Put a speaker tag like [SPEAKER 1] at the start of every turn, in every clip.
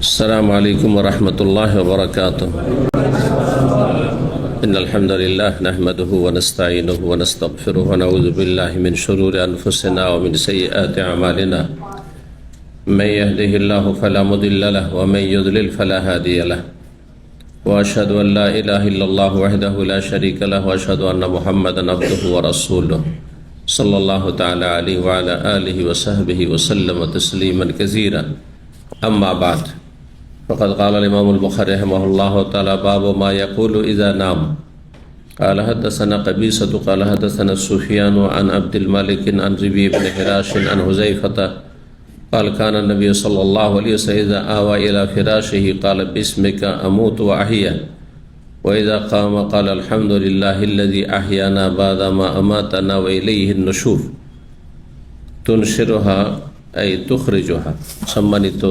[SPEAKER 1] السلام عليكم ورحمة الله وبركاته. إن الحمد لله نحمده ونستعينه ونستغفره ونعوذ بالله من شرور أنفسنا ومن سيئات أعمالنا. من يهده الله فلا مضل له ومن يضلل فلا هادي له. وأشهد أن لا إله إلا الله وحده لا شريك له وأشهد أن محمدا عبده ورسوله صلى الله تعالى عليه وعلى آله وصحبه وسلم تسليما كثيرا. أما بعد، فقد قال الإمام البخاري رحمه الله تعالى: باب ما يقول إذا نام. قال حدثنا قبيصة قال حدثنا سفيان عن عبد الملك عن ربيع بن حراش عن حذيفة قال كان النبي صلى الله عليه وسلم إذا آوى إلى فراشه قال باسمك أموت وأحيا، وإذا قام قال الحمد لله الذي أحيانا بعدما أماتنا وإليه النشور تنشرها এই তুখরিজুহা। সম্মানিত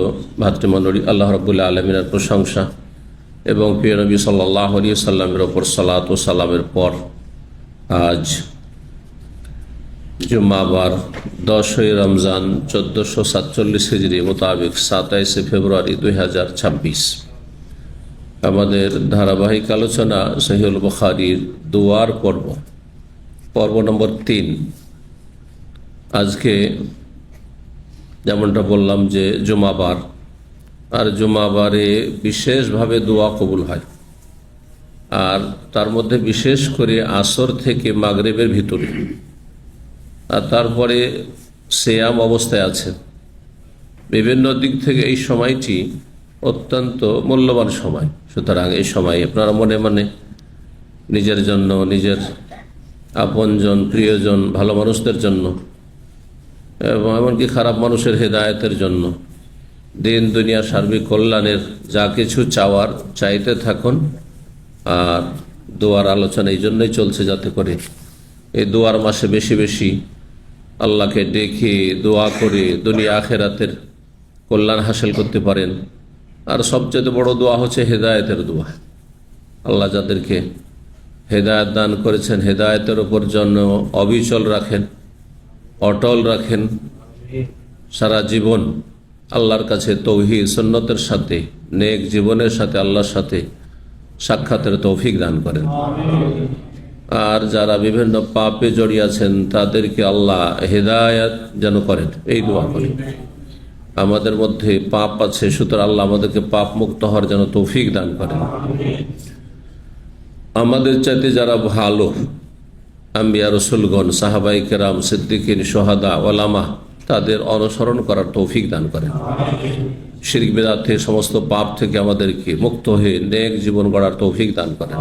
[SPEAKER 1] ভাতৃমণ্ডলী, আল্লাহ রাব্বুল আলামিনের প্রশংসা এবং প্রিয় নবী সাল্লাল্লাহু আলাইহি ওয়াসাল্লামের ওপর সালাত ও সালামের পর আজ জুমাবার 10ই রমজান 1447 হিজরি মোতাবেক 27 ফেব্রুয়ারি 2026 আমাদের ধারাবাহিক আলোচনা সহিহুল বুখারীর দুয়ার পর্ব নম্বর 3। আজকে যেমনটা বললাম যে জুমাবার, আর জুমাবারে বিশেষভাবে দোয়া কবুল হয়, আর তার মধ্যে বিশেষ করে আসর থেকে মাগরিবের ভিতরে, আর তারপরে সিয়াম অবস্থায় আছে। বিভিন্ন দিক থেকে এই সময়টি অত্যন্ত মূল্যবান সময়। সুতরাং এই সময় আপনারা মনে মনে নিজের জন্য, নিজের আপনজন, প্রিয়জন, ভালো মানুষদের জন্য এবং এমনকি খারাপ মানুষের হেদায়েতের জন্য, দিন দুনিয়া সার্বিক কল্যাণের যা কিছু চাওয়ার চাইতে থাকুন। আর দোয়ার আলোচনা এই জন্যই চলছে যাতে করে এই দোয়ার মাসে বেশি বেশি আল্লাহকে ডেকে দোয়া করে দুনিয়া আখেরাতের কল্যাণ হাসিল করতে পারেন। আর সবচেয়ে বড় দোয়া হচ্ছে হেদায়েতের দোয়া। আল্লাহ যাদেরকে হেদায়েত দান করেছেন, হেদায়েতের উপর জন্য অবিচল রাখেন, অটল রাখেন, সারা জীবন আল্লাহর কাছে তৌহিদ সুন্নতের সাথে, নেক জীবনের সাথে আল্লাহর সাথে সাক্ষাতের তৌফিক দান করেন। আর যারা বিভিন্ন পাপে জড়িয়ে আছেন তাদেরকে আল্লাহ হেদায়েত যেন করেন, এই দোয়া করেন। আমাদের মধ্যে পাপ আছে, সুতরাং আল্লাহ আমাদেরকে পাপ মুক্ত হওয়ার যেন তৌফিক দান করেন। আমাদের চাইতে যারা ভালো আম্বিয়া রসুলগণ, সাহাবাই কেরাম, সিদ্দিকিন, সোহাদা, ওলামা, তাদের অনুসরণ করার তৌফিক দান করেন। শিরক বিদআত থেকে, সমস্ত পাপ থেকে আমাদেরকে মুক্ত হয়ে নেক জীবন গড়ার তৌফিক দান করেন।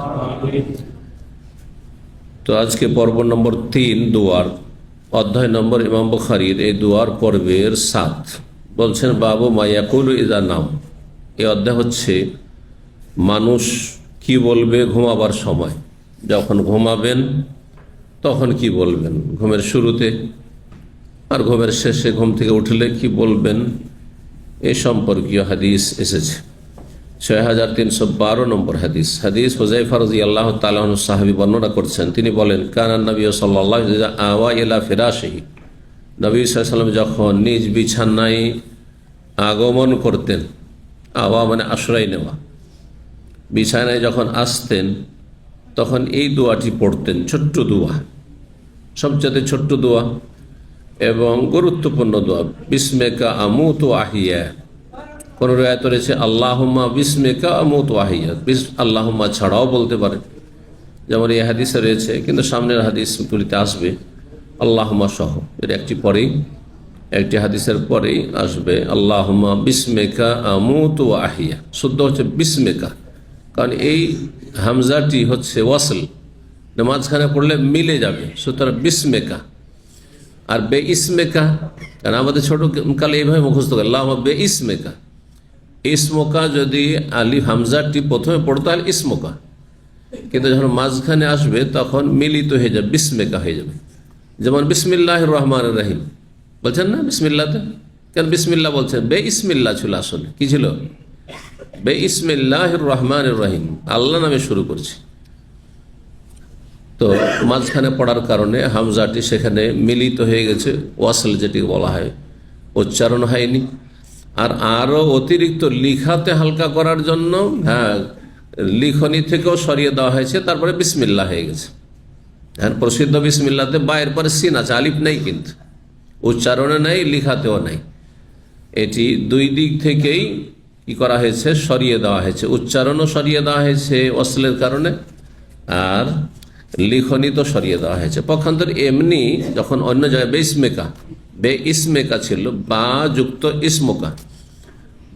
[SPEAKER 1] তো আজকে পর্ব নম্বর 3, দুয়ার, অধ্যায় নম্বর ইমাম বুখারীর এই দুয়ার পর্বের 7। বলছেন বাবু মা ইয়াকুলু ইযা নাম। এই অধ্যায় হচ্ছে মানুষ কি বলবে ঘুমাবার সময়। যখন ঘুমাবেন তখন কি বলবেন, ঘুমের শুরুতে আর ঘুমের শেষে, ঘুম থেকে উঠলে কি বলবেন, এ সম্পর্কীয় হাদিস এসেছে। 6312 নম্বর হাদিস। হাদিস হুযায়ফা রাদিয়াল্লাহু তাআলা আনহু সাহাবী বর্ণনা করছেন। তিনি বলেন কানা নবী সাল্লাল্লাহু আলাইহি ওয়াসাল্লাম আওয়া ইলা ফিরাশিহি। নবী সাল্লাল্লাহু আলাইহি ওয়াসাল্লাম যখন নিজ বিছানায় আগমন করতেন, আওয়া মানে আশ্রয় নেওয়া, বিছানায় যখন আসতেন তখন এই দোয়াটি পড়তেন। ছোট্ট দোয়া, সবচেয়ে ছোট্ট দোয়া এবং গুরুত্বপূর্ণ দোয়া। বিসমিকা আমুতু আহিয়া। কোন riwayat রয়েছে আল্লাহুম্মা বিসমিকা আমুতু আহিয়া। আল্লাহুম্মা ছাড়াও বলতে পারেন, যেমন এই হাদিসে রয়েছে, কিন্তু সামনের হাদিসগুলিতে আসবে আল্লাহুম্মা সহ। এর একটি পরেই, একটি হাদিসের পরেই আসবে আল্লাহুম্মা বিসমিকা আমুতু আহিয়া। শুদ্ধ হচ্ছে বিসমিকা, কারণ এই হামজাটি হচ্ছে ওয়াসল, মাঝখানে পড়লে মিলে যাবে। সুতরাং বিসমেকা। আর বে ইসমেকা, কারণ আমাদের ছোট কালে এইভাবে মুখস্থ করে আল্লাহুম্মা বে ইসমেকা। ইসমোকা যদি আলিফ হামজাটি প্রথমে পড়তে হয় ইসমোকা, কিন্তু যখন মাঝখানে আসবে তখন মিলিত হয়ে যাবে, বিসমেকা হয়ে যাবে। যেমন বিসমিল্লাহির রহমানির রহিম বলছেন না বিসমিল্লাতে, কেন বিসমিল্লাহ বলছেন? বে ইসমিল্লাহ ছিল, আসলে কি ছিল? বে ইসমিল্লাহির রহমানির রহিম, আল্লাহ নামে শুরু করছি। তো মাঝখানে পড়ার কারণে হামজাটি সেখানে মিলিত হয়ে গেছে, ওয়াসল যেটি বলা হয়, উচ্চারণ হয়নি। আর আরো অতিরিক্ত লিখাতে হালকা করার জন্য লিখনি থেকেও সরিয়ে দেওয়া হয়েছে, তারপরে বিসমিল্লাহ হয়ে গেছে। প্রসিদ্ধ বিসমিল্লাতে বায়ের পরে সিন আছে, আলিফ নেই, কিন্তু উচ্চারণে নেই, লিখাতেও নেই। এটি দুই দিক থেকেই কি করা হয়েছে, সরিয়ে দেওয়া হয়েছে। উচ্চারণও সরিয়ে দেওয়া হয়েছে অশ্লীলের কারণে, আর লিখনি তো সরিয়ে দেওয়া হয়েছে। পক্ষান্তর এমনি যখন অন্য জায়গায় বে ইসমেকা ছিল, বা যুক্ত ইসমকা,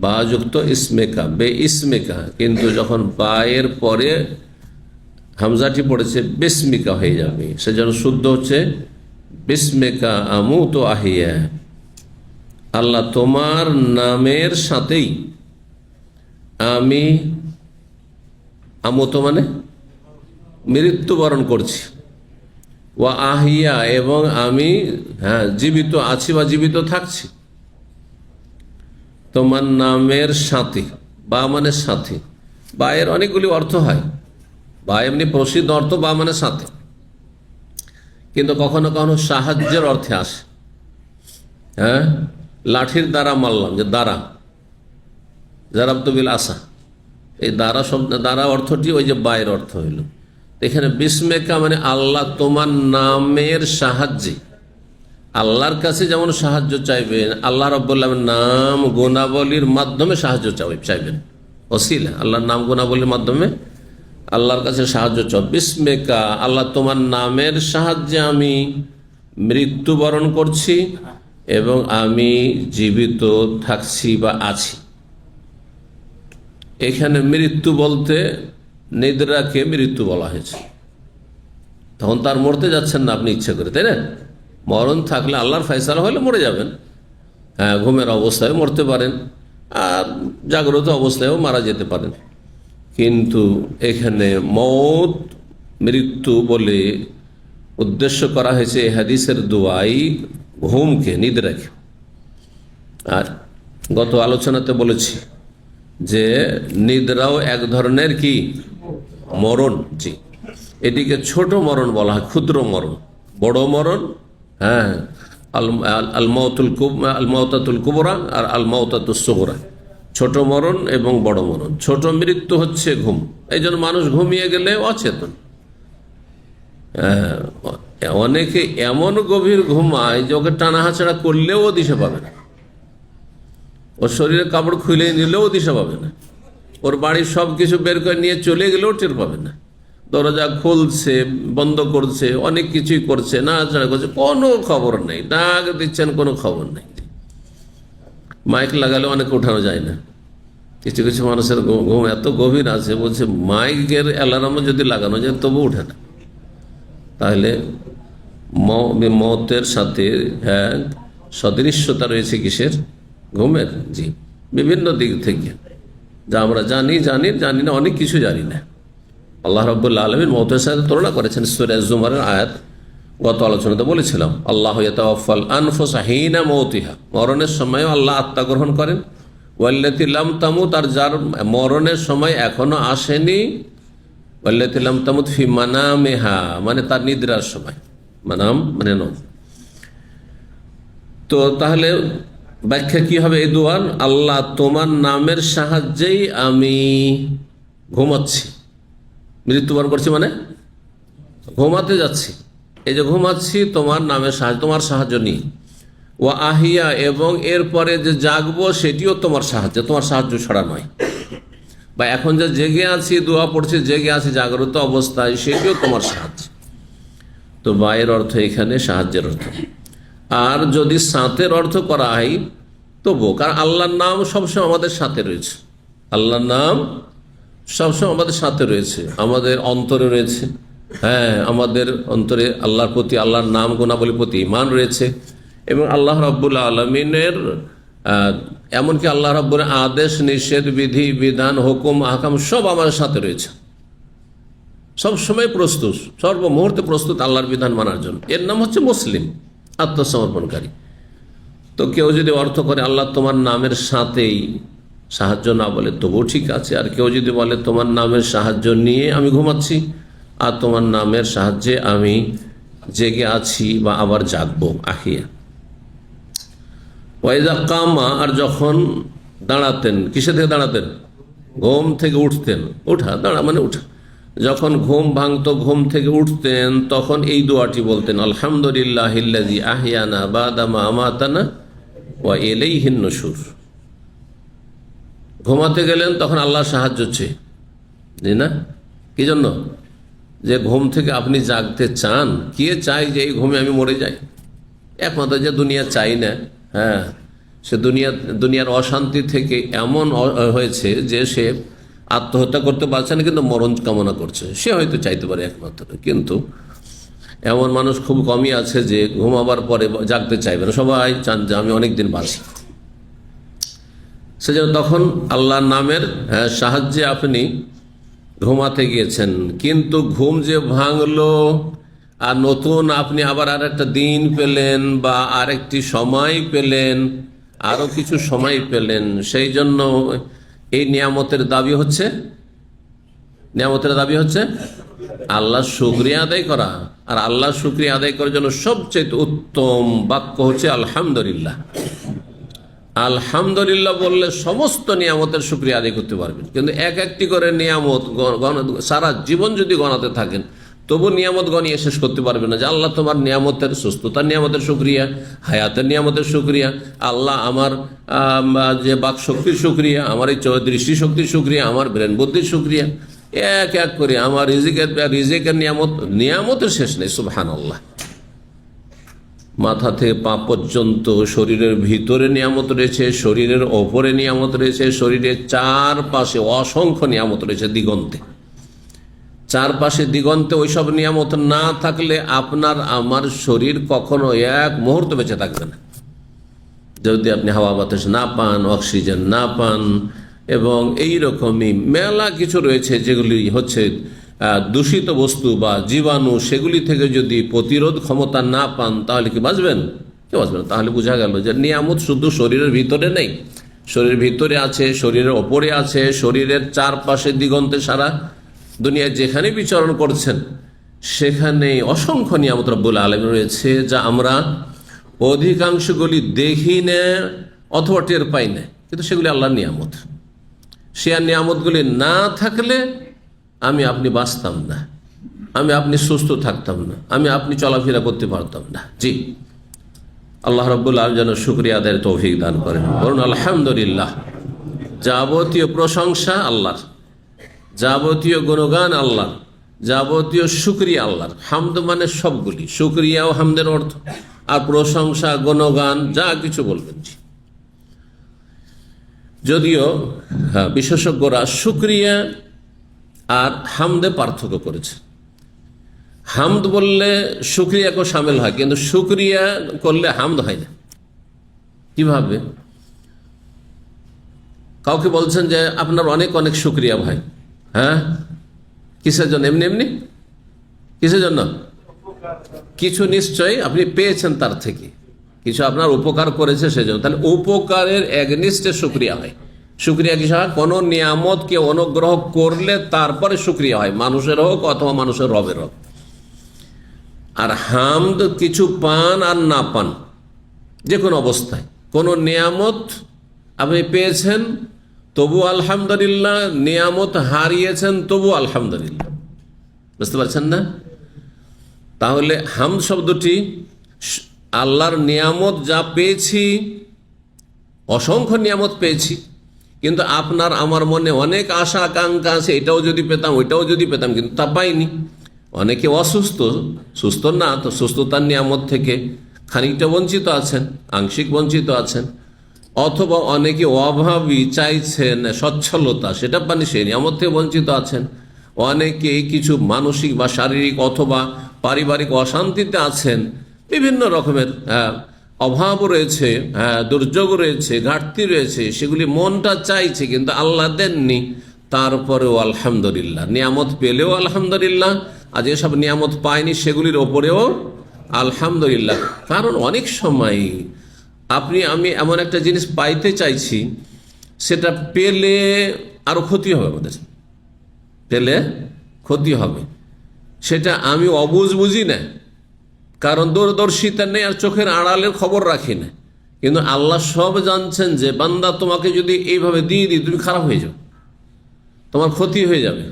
[SPEAKER 1] বা যুক্ত ইসমেকা, বে ইসমেকা, কিন্তু যখন বায়ের পরে হামজাটি পড়েছে বিস্মিকা হয়ে যাবে, সেজন্য শুদ্ধ হচ্ছে বিস্মেকা আমুতু আহিয়া, আল্লাহ তোমার নামের সাথেই আমি, আমুত মানে মৃত্যুবরণ করছি, ওয়া আহিয়া এবং আমি জীবিত আছি বা জীবিত থাকছি, তোমার নামের সাথে। বা মানে সাথে, বা এর অনেকগুলি অর্থ হয়। বা এমনি প্রসিদ্ধ অর্থ বা মানে সাথে, কিন্তু কখনো কখনো সাহায্যের অর্থে আসে। লাঠির দ্বারা মারলাম, যে দ্বারা, জারাবতুবিল আসা, এই দ্বারা শব্দ, দ্বারা অর্থটি ওই যে বায়ের অর্থ হইল। এখানে বিস্মেকা মানে আল্লাহ তোমার নামের সাহায্যে, আল্লাহর কাছে যেমন সাহায্য চাইবেন, আল্লাহ রাব্বুল আলামিন নাম গুণাবলীর মাধ্যমে সাহায্য চাইবেন, ওসিলা, আল্লাহর নাম গুণাবলীর মাধ্যমে আল্লাহর কাছে সাহায্য চাও। বিস্মেকা, আল্লাহ তোমার নামের সাহায্যে আমি মৃত্যুবরণ করছি এবং আমি জীবিত থাকছি বা আছি। এখানে মৃত্যু বলতে নিদ্রাকে মৃত্যু বলা হয়েছে। তখন তার মরতে যাচ্ছেন না আপনি ইচ্ছে করে, তাই না? মরণ থাকলে আল্লাহর ফয়সালা হলে মরে যাবেন। ঘুমের অবস্থায় মরতে পারেন, আর জাগ্রত অবস্থায়ও মারা যেতে পারেন। কিন্তু এখানে মৌত, মৃত্যু বলে উদ্দেশ্য করা হয়েছে এই হাদিসের দোয়াই ঘুমকে, নিদ্রাকে। আর গত আলোচনাতে বলেছি যে নিদ্রাও এক ধরনের কি মরণ। জি, এটিকে ছোট মরণ বলা হয়, ক্ষুদ্র মরণ। বড় মরণ আল মাউতাতুল কুবরা আর আল মাউতাতুস সুগরা, ছোট মরণ এবং বড় মরণ। ছোট মৃত্যু হচ্ছে ঘুম, এই জন্য মানুষ ঘুমিয়ে গেলে অচেতন। অনেকে এমন গভীর ঘুমায় যে ওকে টানা হাঁচড়া করলেও ও দিশে পাবে না, ওর শরীরে কাপড় খুলে নিলেও দিশে পাবে না, ওর বাড়ির সব কিছু বের করে নিয়ে চলে গেলেও টের পাবে না। দরজা খুলছে, বন্ধ করছে, অনেক কিছুই করছে, নাড়াচাড়া করছে, কোনো খবর নেই। ডাক দিচ্ছেন, কোনো খবর নেই। মাইক লাগালে অনেক উঠানো যায় না। কিছু কিছু মানুষের ঘুম এত গভীর আছে, বলছে মাইকের অ্যালার্মও যদি লাগানো যায় তবু উঠে না। তাহলে মতের সাথে সদৃশ্যতা রয়েছে কিসের? ঘুমের। জি, বিভিন্ন দিক থেকে, যা আমরা জানি না, অনেক কিছু জানি না। আল্লাহ রাব্বুল আলামিন মওতের সাথে তুলনা করেছেন সূরা জুমারের আয়াত, গত আলোচনাতে বলেছিলাম। আল্লাহু ইয়াতাওয়াফাল আনফুসা হিনা মাউতিহা, মরণের সময় আল্লাহ আত্মা গ্রহণ করেন। ওয়াল্লাতী লাম তামুত, আর যার মরণের সময় এখনো আসেনি, ওয়াল্লাতী লাম তামুত ফি মানামিহা মানে তার নিদ্রার সময়, মানাম মানে নম। তো তাহলে ব্যাখ্যা কি হবে এই দোয়ার? আল্লাহ তোমার নামের সাহায্যেই আমি ঘুমাচ্ছি, মৃত্যুবরণ করছি মানে ঘুমাতে যাচ্ছি। এই যে ঘুমাচ্ছি তোমার নামের সাহায্য, তোমার সাহায্য নিয়ে। ও আহিয়া, এবং এরপরে যে জাগবো সেটিও তোমার সাহায্য, তোমার সাহায্য ছাড়া নয়। বা এখন যে জেগে আছি, দোয়া পড়ছি, জেগে আছি জাগ্রত অবস্থায়, সেটিও তোমার সাহায্য। তো বায়ের অর্থ এখানে সাহায্যের অর্থ। আর যদি সাথের অর্থ করা হয় তবু, কারণ আল্লাহর নাম সবসময় আমাদের সাথে রয়েছে। আল্লাহর নাম সবসময় আমাদের সাথে রয়েছে, আমাদের অন্তরে রয়েছে। আমাদের অন্তরে আল্লাহর প্রতি, আল্লাহর নাম গুণাবলীর প্রতি ঈমান রয়েছে। এবং আল্লাহ রাব্বুল আলামিনের এমনকি আল্লাহ রাব্বুল আদেশ, নিষেধ, বিধি, বিধান, হুকুম, আহকাম সব আমাদের সাথে রয়েছে। সবসময় প্রস্তুত, সর্বমুহূর্তে প্রস্তুত আল্লাহর বিধান মানার জন্য। এর নাম হচ্ছে মুসলিম, আত্মসমর্পণকারী। তো কেউ যদি অর্থ করে আল্লাহ তোমার নামের সাথেই সাহায্য না বলে তবুও ঠিক আছে। আর কেউ যদি বলে তোমার নামের সাহায্য নিয়ে আমি ঘুমাচ্ছি, আর তোমার নামের সাহায্যে আমি জেগে আছি বা আবার জাগবো, আহিয়া। ওয়াইদা কামা, আর যখন দাঁড়াতেন, কিসে থেকে দাঁড়াতেন? ঘুম থেকে উঠতেন। উঠা, দাঁড়া মানে উঠা। যখন ঘুম ভাঙতো, ঘুম থেকে উঠতেন, তখন এই দোয়াটি বলতেন, আলহামদুলিল্লাহিল্লাযী আহইয়ানা বাদা মা আমাতানা ওয়া ইলাইহিন নুশুর। ঘুমাতে গেলেন তখন আল্লাহ সাহায্য চেয়ে, জি না? কি জন্য? যে ঘুম থেকে আপনি জাগতে চান। কে চাই যে এই ঘুমে আমি মরে যাই? একমাত্র যে দুনিয়া চাই না, হ্যাঁ, সে দুনিয়ার অশান্তি থেকে এমন হয়েছে যে সে আত্মহত্যা করতে পারছে না, কিন্তু মরণ কামনা করছে। সে হয়তো চাইতে পারে একমাত্র, কিন্তু এমন মানুষ খুব কমই আছে যে ঘুমাবার পরে জাগতে চাইবে না। সবাই চান যে আমি অনেকদিন বাঁচি। সেজন্য তখন আল্লাহর নামের সাহায্যে আপনি ঘুমাতে গিয়েছেন, কিন্তু ঘুম যে ভাঙলো আর নতুন আপনি আবার আর একটা দিন পেলেন বা আরেকটি সময় পেলেন, আরো কিছু সময় পেলেন, সেই জন্য এই নিয়ামতের দাবি হচ্ছে, নিয়ামতের দাবি হচ্ছে আল্লাহর শুকরিয়া আদায় করা। আর আল্লাহর শুকরিয়া আদায় করার জন্য সবচেয়ে উত্তম বাক্য হচ্ছে আলহামদুলিল্লাহ। আলহামদুলিল্লাহ বললে সমস্ত নিয়ামতের শুকরিয়া আদায় করতে পারবেন। কিন্তু এক একটি করে নিয়ামত সারা জীবন যদি গণাতে থাকেন, তবু নিয়ামত গনিয়ে শেষ করতে পারবেন না। যে আল্লাহ তোমার নিয়ামতের, সুস্থতার নিয়ামতের শুকরিয়া, হায়াতের নিয়ামতের শুকরিয়া, আল্লাহ আমার যে বাক শক্তির শুকরিয়া, আমার এই দৃষ্টি শক্তির শুকরিয়া, আমার ব্রেন বুদ্ধির শুকরিয়া, এক এক করে আমার রিজিকের নিয়ামতের শেষ নেই। সুবহানাল্লাহ। মাথা থেকে পা পর্যন্ত শরীরের ভিতরে নিয়ামত রয়েছে, শরীরের ওপরে নিয়ামত রয়েছে, শরীরের চারপাশে অসংখ্য নিয়ামত রয়েছে দিগন্তে। চারপাশে দিগন্তে ওইসব নিয়ামত না থাকলে আপনার আমার শরীর কখনো এক মুহূর্ত বেঁচে থাকবে না। যদি আপনি হাওয়া বাতাস না পান, অক্সিজেন না পান, এবং এই রকমই মেলা কিছু রয়েছে যেগুলি হচ্ছে দূষিত বস্তু বা জীবাণু, সেগুলি থেকে যদি প্রতিরোধ ক্ষমতা না পান, তাহলে কি বাঁচবেন? কেউ বাঁচবেন না। তাহলে বোঝা গেল যে নিয়ামত শুধু শরীরের ভিতরে নেই, শরীরের ভিতরে আছে, শরীরের ওপরে আছে, শরীরের চারপাশে দিগন্তে সারা দুনিয়ায় যেখানে বিচরণ করছেন সেখানে অসংখ্য নিয়ামত রব্বুল আলামিন রয়েছে, যা আমরা অধিকাংশগুলি দেখি না অথবা টের পাই না, কিন্তু সেগুলি আল্লাহর নিয়ামত। সে নিয়ামতগুলি না থাকলে আমি আপনি বাঁচতাম না, আমি আপনি সুস্থ থাকতাম না, আমি আপনি চলাফেরা করতে পারতাম না। জি, আল্লাহ রাব্বুল আলামিন যেন শুকরিয়া আদায়ের তৌফিক দান করেন। বলুন আলহামদুলিল্লাহ। যাবতীয় প্রশংসা আল্লাহর, যাবতীয় গুণগান আল্লাহর, যাবতীয় শুকরিয়া আল্লাহর। হামদ মানে সবগুলি, শুকরিয়া ও হামদের অর্থ, আর প্রশংসা, গুণগান যা কিছু বলবেন। যদিও বিশেষজ্ঞরা শুকরিয়া আর হামদে পার্থক্য করেছে। হামদ বললে শুকরিয়াকেও সামিল হয়, কিন্তু শুকরিয়া করলে হামদ হয় না। কিভাবে? কাউকে বলছেন যে আপনার অনেক অনেক শুকরিয়া ভাই, হ্যাঁ, কিসের জন্য? এমনি এমনি কিসের জন্য? কিছু নিশ্চয়ই আপনি পেয়েছেন তার থেকে, কিছু আপনার উপকার করেছে সেজন্য। তাহলে উপকারের এগনিস্টে শুকরিয়া হয়। শুকরিয়া কি হয়? কোন নিয়ামতকে অনুগ্রহ করলে তারপরে শুকরিয়া হয়, মানুষের হোক অথবা মানুষের রবের হোক। আর হামদ কিছু পান আর না পান, যে কোনো অবস্থায় কোন নিয়ামত আপনি পেয়েছেন তবু আলহামদুলিল্লাহ, নিয়ামত হারিয়েছেন তবু আলহামদুলিল্লাহ। বুঝতে পারছেন না? তাহলে হামদ শব্দটি আল্লাহর নিয়ামত যা পেয়েছি, অসংখ্য নিয়ামত পেয়েছি, কিন্তু আপনার আমার মনে অনেক আশা আকাঙ্ক্ষা আছে, এটাও যদি পেতাম, ওইটাও যদি পেতাম, কিন্তু তা পাইনি। অনেকে অসুস্থ, সুস্থ না, তো সুস্থতার নিয়ামত থেকে খানিকটা বঞ্চিত আছেন, আংশিক বঞ্চিত আছেন। অথবা অনেকে অভাবী, চাইছেন সচ্ছলতা, সেটা পানি, সেই নিয়ামত থেকে বঞ্চিত আছেন। অনেকে কিছু মানসিক বা শারীরিক অথবা পারিবারিক অশান্তিতে আছেন, বিভিন্ন রকমের অভাব রয়েছে, দুর্যোগ রয়েছে, ঘাটতি রয়েছে, সেগুলি মনটা চাইছে কিন্তু আল্লাহ দেননি, তারপরেও আলহামদুলিল্লাহ। নিয়ামত পেলেও আলহামদুলিল্লাহ, আর যেসব নিয়ামত পায়নি সেগুলির ওপরেও আলহামদুলিল্লাহ। কারণ অনেক সময় আমি এমন একটা জিনিস পাইতে চাইছি, সেটা পেলে আরো ক্ষতি হবে, আমাদের পেলে ক্ষতি হবে, সেটা আমি অবুঝ বুঝি না, কারণ দূরদর্শিতা নেই আর চোখের আড়ালের খবর রাখি না। কিন্তু আল্লাহ সব জানছেন যে বান্দা তোমাকে যদি এইভাবে দিয়ে দিই তুমি খারাপ হয়ে যাও, তোমার ক্ষতি হয়ে যাবে।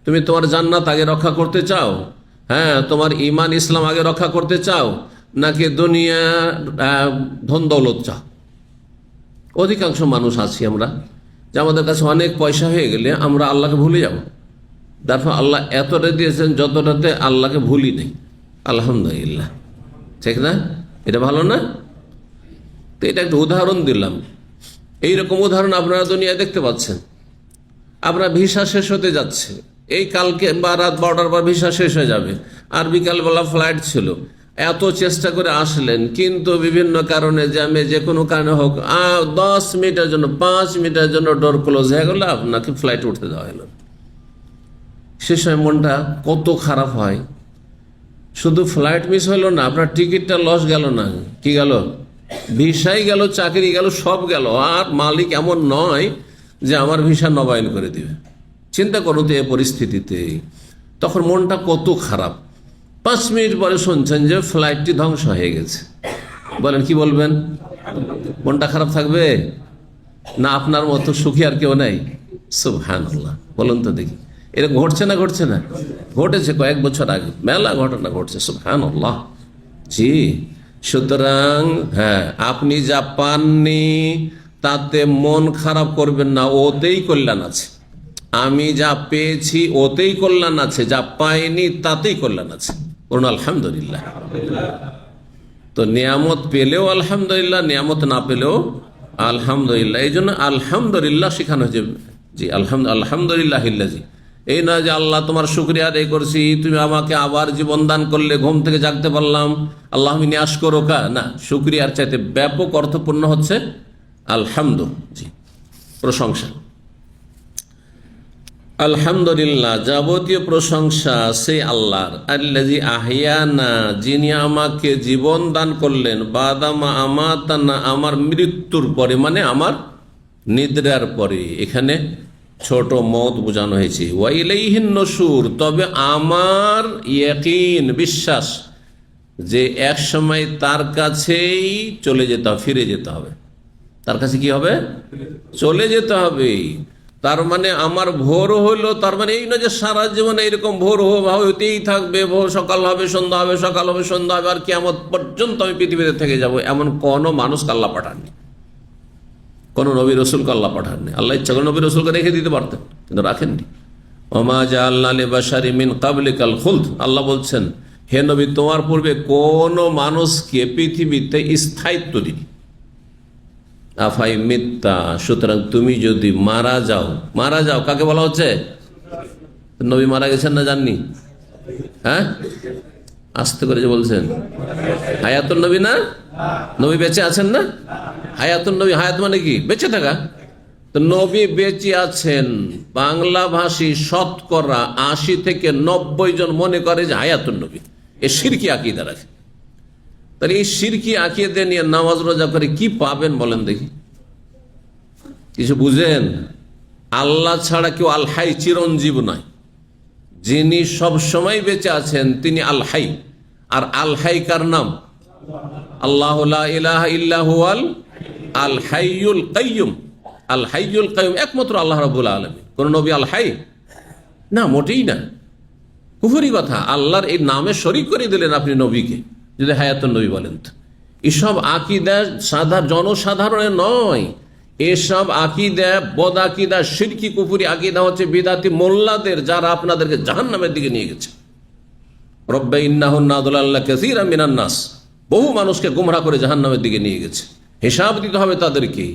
[SPEAKER 1] তুমি তোমার জান্নাত আগে রক্ষা করতে চাও, হ্যাঁ, তোমার ইমান ইসলাম আগে রক্ষা করতে চাও, নাকি দুনিয়া ধন দৌলত চাও? অধিকাংশ মানুষ আছি আমরা যে আমাদের কাছে অনেক পয়সা হয়ে গেলে আমরা আল্লাহকে ভুলে যাব। তারপর আল্লাহ এতটা দিয়েছেন যতটাতে আল্লাহকে ভুলি নেই। আলহামদুলিল্লাহ, ঠিক না? এটা ভালো না? তো এটা একটা উদাহরণ দিলাম। এইরকম উদাহরণ আপনারা দুনিয়ায় দেখতে পাচ্ছেন। আপনার ভিসা শেষ হতে যাচ্ছে, এই কালকে বা রাত 12টার পর ভিসা শেষ হয়ে যাবে, আর বিকালবেলা ফ্লাইট ছিল, এত চেষ্টা করে আসলেন, কিন্তু বিভিন্ন কারণে জ্যামে যে কোনো কারণে হোক 10 মিনিটের জন্য 5 মিনিটের জন্য ডোর ক্লোজ হয়ে গেল, আপনাকে ফ্লাইট উঠতে দেওয়া হলো। সে সময় মনটা কত খারাপ হয়। শুধু ফ্লাইট মিস হলো না, আপনার টিকিটটা লস গেল না, কি গেল? ভিসাই গেল, চাকরি গেল, সব গেল। আর মালিক এমন নয় যে আমার ভিসা নবায়ন করে দিবে। চিন্তা করুন তো এই পরিস্থিতিতে তখন মনটা কত খারাপ। 5 মিনিট পরে শুনছেন যে ফ্লাইটটি ধ্বংস হয়ে গেছে, বলেন কি বলবেন? মনটা খারাপ থাকবে না? আপনার মতো সুখী আর কেউ নাই? সুবহানাল্লাহ, বলুন তো দেখি, এটা ঘটছে না? ঘটছে না? ঘটেছে কয়েক বছর আগে, মেলা ঘটনা ঘটছে। সুবহানাল্লাহ। জি, সুতরাং হ্যাঁ, আপনি যা পাননি তাতে মন খারাপ করবেন না, ওতেই কল্যাণ আছে। আমি যা পেয়েছি ওতেই কল্যাণ আছে, যা পাইনি তাতেই কল্যাণ আছে। বলুন আলহামদুলিল্লাহ। তো নিয়ামত পেলেও আলহামদুলিল্লাহ, নিয়ামত না পেলেও আলহামদুলিল্লাহ। এই জন্য আলহামদুলিল্লাহ শেখানো হয়েছে। জি, আলহামদুলিল্লাহ। এই নয় যে আল্লাহ তোমার শুকরিয়া আদায় করছি, তুমি আমাকে আবার জীবন দান করলে, ঘুম থেকে জাগতে পারলাম, আল্লাহ আমি নিয়াস করো কা না। শুকরিয়ার চাইতে ব্যাপক অর্থপূর্ণ হচ্ছে আলহামদু। জি, প্রশংসা। আলহামদুলিল্লাহ, যাবতীয় প্রশংসা সেই আল্লাহর। আল্লাযী আহইয়ানা, যিনি আমাকে জীবন দান করলেন, বাদামা আমাতানা, আমার মৃত্যুর পরে, মানে আমার নিদ্রার পরে। এখানে ছোট মওত বোঝানো হয়েছে। ওয়া ইলাইহিন নুশুর, তবে আমার ইয়াকিন, বিশ্বাস যে এক সময় তার কাছেই চলে যেতে হবে, ফিরে যেতে হবে। তার কাছে কি হবে? চলে যেতে হবে। তার মানে আমার ভোর হলো, তার মানে এই না যে সারা জীবন এইরকম ভোর হতেই থাকবে, ভোর সকাল হবে সন্ধ্যা হবে, সকাল হবে সন্ধ্যা হবে, আর কিয়ামত পর্যন্ত আমি পৃথিবীতে থেকে যাব, এমন কোন মানুষকে আল্লাহ পাঠাননি, কোন নবী রসুলকে আল্লাহ পাঠাননি। আল্লাহ ইচ্ছা করে নবী রসুলকে রেখে দিতে পারতেন, কিন্তু রাখেননি। ওমা জাআলনা লিবাশারিন মিন ক্বাবলিকাল খুলদ, আল্লাহ বলছেন হে নবী তোমার পূর্বে কোন মানুষকে পৃথিবীতে স্থায়িত্ব দিনি। আফাই মিথ্যা, সুতরাং তুমি যদি মারা যাও। মারা যাও কাকে বলা হচ্ছে? নবী মারা গেছেন না জাননি? হ্যাঁ, আস্তে করে যে বলছেন, হায়াতুন নবী না? নবী বেঁচে আছেন না? হায়াতুন নবী, হায়াত মানে কি? বেঁচে থাকা। তো নবী বেঁচে আছেন, বাংলা ভাষী শতকরা 80 থেকে 90 জন মনে করে যে হায়াতুন নবী। এ শিরকি আকীদা রাখে। তাহলে এই শিরকি আকীদা নিয়ে নামাজ রোজা করে কি পাবেন বলেন দেখি? কিছু বুঝেন? আল্লাহ ছাড়া কেউ আল হাই, চিরঞ্জীব নয়। যিনি সব সময় বেঁচে আছেন তিনি আল হাই। আর আল হাই কার নাম? আল্লাহু লা ইলাহা ইল্লা হুয়াল আল হাইয়ুল কাইয়ুম। আল হাইয়ুল কাইয়ুম একমাত্র আল্লাহ রাব্বুল আলামিন। কোন নবী আল হাই না, মোটেই না। কুফরি কথা। আল্লাহর এই নামে শরীক করে দিলেন আপনি নবীকে, যদি হায়াতুন নবী বলেন। তো এসব আকীদা জনসাধারণের নয়। এসব আকীদা বদ আকীদা, শিরকি কুফরি আকীদা হচ্ছে বিদাতি মোল্লাদের, যারা আপনাদেরকে জাহান্নামের দিকে নিয়ে গেছে। রব্বা ইন্নাহুন্না আদলাল্লাহ কাসীরাম মিনান নাস, বহু মানুষকে গোমরাহ করে জাহান্নামের দিকে নিয়ে গেছে। হিসাব দিতে হবে তাদেরকে।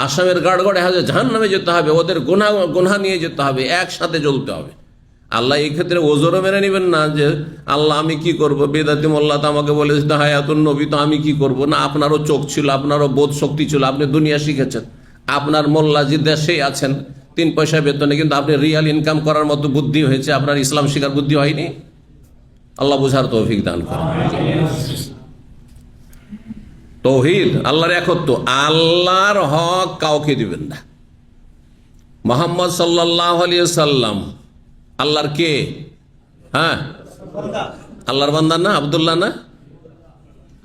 [SPEAKER 1] আসামের গাড়গড়ে হাজে জাহান্নামে যেতে হবে, ওদের গুনাহ নিয়ে যেতে হবে, একসাথে জ্বলতে হবে। আল্লাহ এই ক্ষেত্রে ওজোরও মেনে নেবেন না যে আল্লাহ আমি কি করব, বেদাতি মোল্লা তো আমাকে বলেছে হায়াতুন নবী, তো আমি কি করব? না, আপনারও চোখ ছিল, আপনারও বোধ শক্তি ছিল, আপনি দুনিয়া শিখেছেন। আপনার মোল্লা যে দেশেই আছেন 3 পয়সা বেতনে, কিন্তু আপনি রিয়াল ইনকাম করার মতো বুদ্ধি হয়েছে, আপনার ইসলাম শিখার বুদ্ধি হয়নি। আল্লাহ বুঝার তৌফিক দান করেন। তৌহিদ, আল্লাহর একত্ব, আল্লাহর হক কাউকে দিবেন না। মুহাম্মদ সাল্লাল্লাহু আলাইহি ওয়াসাল্লাম আল্লাহর কে? হ্যাঁ, আল্লাহর বান্দা না? আব্দুল্লাহ না?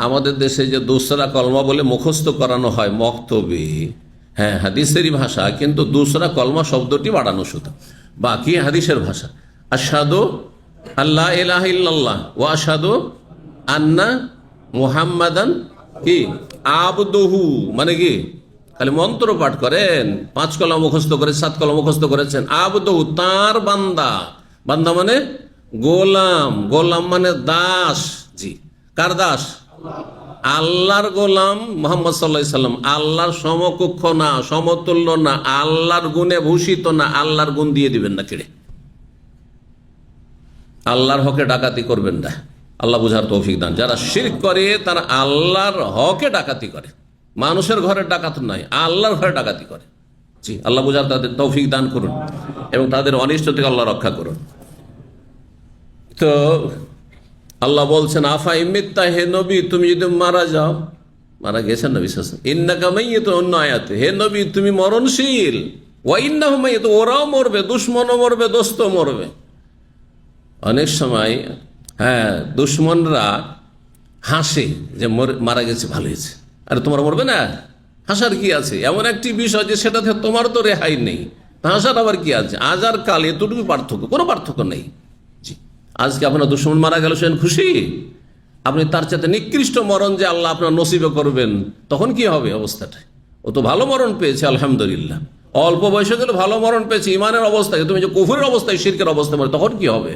[SPEAKER 1] আমাদের দেশে যে দুসরা কলমা বলে মুখস্থ করানো হয় মক্তবে, হ্যাঁ হাদিসেরই ভাষা, কিন্তু দুসরা কলমা শব্দটি বাড়ানো শুধু, বাকি হাদিসের ভাষা। আশহাদু আল্লাহ ইলাহা ইল্লাল্লাহ ওয়া আশহাদু আন্না মুহাম্মাদান কি আবদুহু, মানে কি খালি মন্ত্র পাঠ করেন, 5 কলমা মুখস্থ করে 7 কলমা মুখস্থ করেছেন। আবদুহু তার বান্দা, বান্দা মানে গোলাম, গোলাম মানে দাস। জি, কার দাস? আল্লাহর গোলাম মুহাম্মদ সাল্লাল্লাহু আলাইহি সাল্লাম। আল্লাহর সমকক্ষ না, সমতুল্য না, আল্লাহর গুণে ভূষিত না, আল্লাহর গুণ দিয়ে দিবেন না কেড়ে। আল্লাহর হকে ডাকাতি করবেন না, আল্লাহ বুঝার তৌফিক দান। যারা শিরক করে তারা আল্লাহর হকে ডাকাতি করে, মানুষের ঘরে ডাকাত নাই, আল্লাহর ঘরে ডাকাতি করে। জি, আল্লাহ বুঝার তাদের তৌফিক দান করুন এবং তাদের অনিষ্ট থেকে আল্লাহ রক্ষা করুন। তো আল্লাহ বলছেন আফা ইমিত্তা, হে নবী তুমি যদি মারা যাও, মারা গেছেন নবী সাল্লাল্লাহু আলাইহি ওয়াসাল্লাম, ইন্নাকা মাইয়িতুন, অন্য আয়াতে হে নবী তুমি মরণশীল, ওয়া ইন্নাহুম মাইয়িতুন, ওরাও মরবে, দুশমনও মরবে, দোস্তও মরবে। অনেক সময় হ্যাঁ দুশ্মনরা হাসে যে মারা গেছে ভালো হয়েছে, আরে তোমার মরবে না, হাসার কি আছে? এমন একটি বিষয় যে সেটাতে তোমার তো রেহাই নেই, হাসার আবার কি আছে? আজ আর কাল এতটুকু পার্থক্য, কোনো পার্থক্য নেই। জি, আজকে আপনার দুশ্মন মারা গেল সেন খুশি, আপনি তার চাইতে নিকৃষ্ট মরণ যে আল্লাহ আপনার নসিবে করবেন, তখন কি হবে অবস্থাটা? ও তো ভালো মরণ পেয়েছে আলহামদুলিল্লাহ, অল্প বয়সে গেলে ভালো মরণ পেয়েছে ইমানের অবস্থায়, তুমি যে কুফরের অবস্থায় শিরকের অবস্থায় মরে, তখন কি হবে?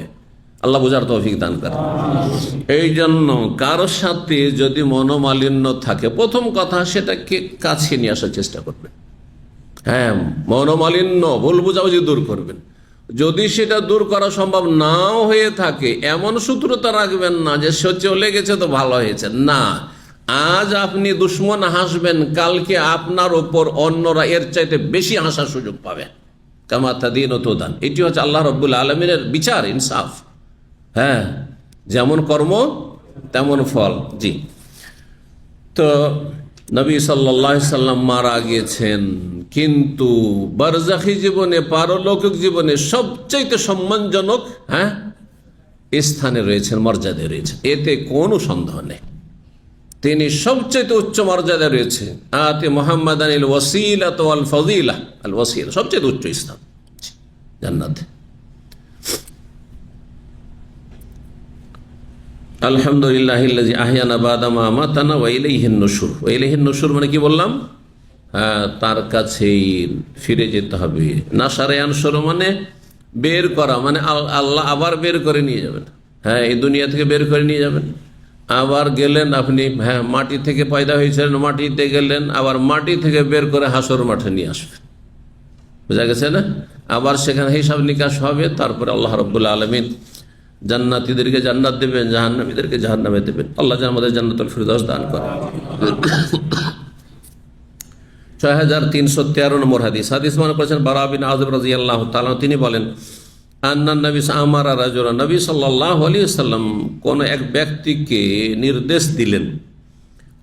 [SPEAKER 1] আল্লাহ বুঝার তৌফিক দান করেন। এই জন্য কারোর সাথে যদি মনোমালিন্য থাকে, প্রথম কথা সেটাকে কাছে নিয়ে আসার চেষ্টা করবেন। হ্যাঁ, মনোমালিন্য ভুল বুঝাবুঝি দূর করবেন। যদি সেটা দূর করা সম্ভব নাও হয়ে থাকে, এমন সূত্রতা রাখবেন না যে সে চলে গেছে তো ভালো হয়েছে না। আজ আপনি দুশ্মন হাসবেন, কালকে আপনার ওপর অন্যরা এর চাইতে বেশি হাসার সুযোগ পাবে। কামা তাদিন ও তুদান, এটি হচ্ছে আল্লাহ রাব্বুল আলামিনের বিচার, ইনসাফ। হ্যাঁ, যেমন কর্ম তেমন ফল। জি, তো নবী সাল্লাল্লাহু আলাইহি সাল্লাম মারা গেছেন, কিন্তু বারজাখী জীবনে, পারলৌকিক জীবনে সবচাইতে সম্মানজনক স্থানে রয়েছেন, মর্যাদায় রয়েছেন, এতে কোনো সন্দেহ নেই। তিনি সবচাইতে উচ্চ মর্যাদায় রয়েছে। আতে মুহাম্মাদানিল ওয়াসিলাত ওয়াল ফাযিলা, আল ওয়াসিলা সবচাইতে উচ্চ স্থান জান্নাতে। আলহামদুলিল্লাহিল্লাযী আহইয়ানা বাদা মা আমাতানা ওয়া ইলাইহিন নুশুর। ওয়া ইলাইহিন নুশুর মানে কি বললাম? তার কাছেই ফিরে যেতে হবে। নাসারে আনসুর মানে বের করা, মানে আল্লাহ আবার বের করে নিয়ে যাবেন। হ্যাঁ, এই দুনিয়া থেকে বের করে নিয়ে যাবেন। আবার গেলেন আপনি, হ্যাঁ মাটি থেকে পয়দা হয়েছিলেন, মাটিতে গেলেন, আবার মাটি থেকে বের করে হাসর মাঠে নিয়ে আসবেন। বোঝা গেছে না? আবার সেখানে হিসাব নিকাশ হবে। তারপরে আল্লাহ রাব্বুল আলামিন জান্নাতীদেরকে জান্নাত দেবেন, জাহান্নামীদেরকে জাহান্নামে দেবেন। আল্লাহ যেন আমাদের জান্নাতুল ফিরদাউস দান করেন। 6313 নম্বর হাদিস। হাদিস মনে করেছেন বারা বিন আযিব রাদিয়াল্লাহু তাআলা, তিনি বলেন আন্নান নবী আমারা রাজুলা, নবী সাল্লাল্লাহু আলাইহি ওয়াসাল্লাম কোন এক ব্যক্তিকে নির্দেশ দিলেন।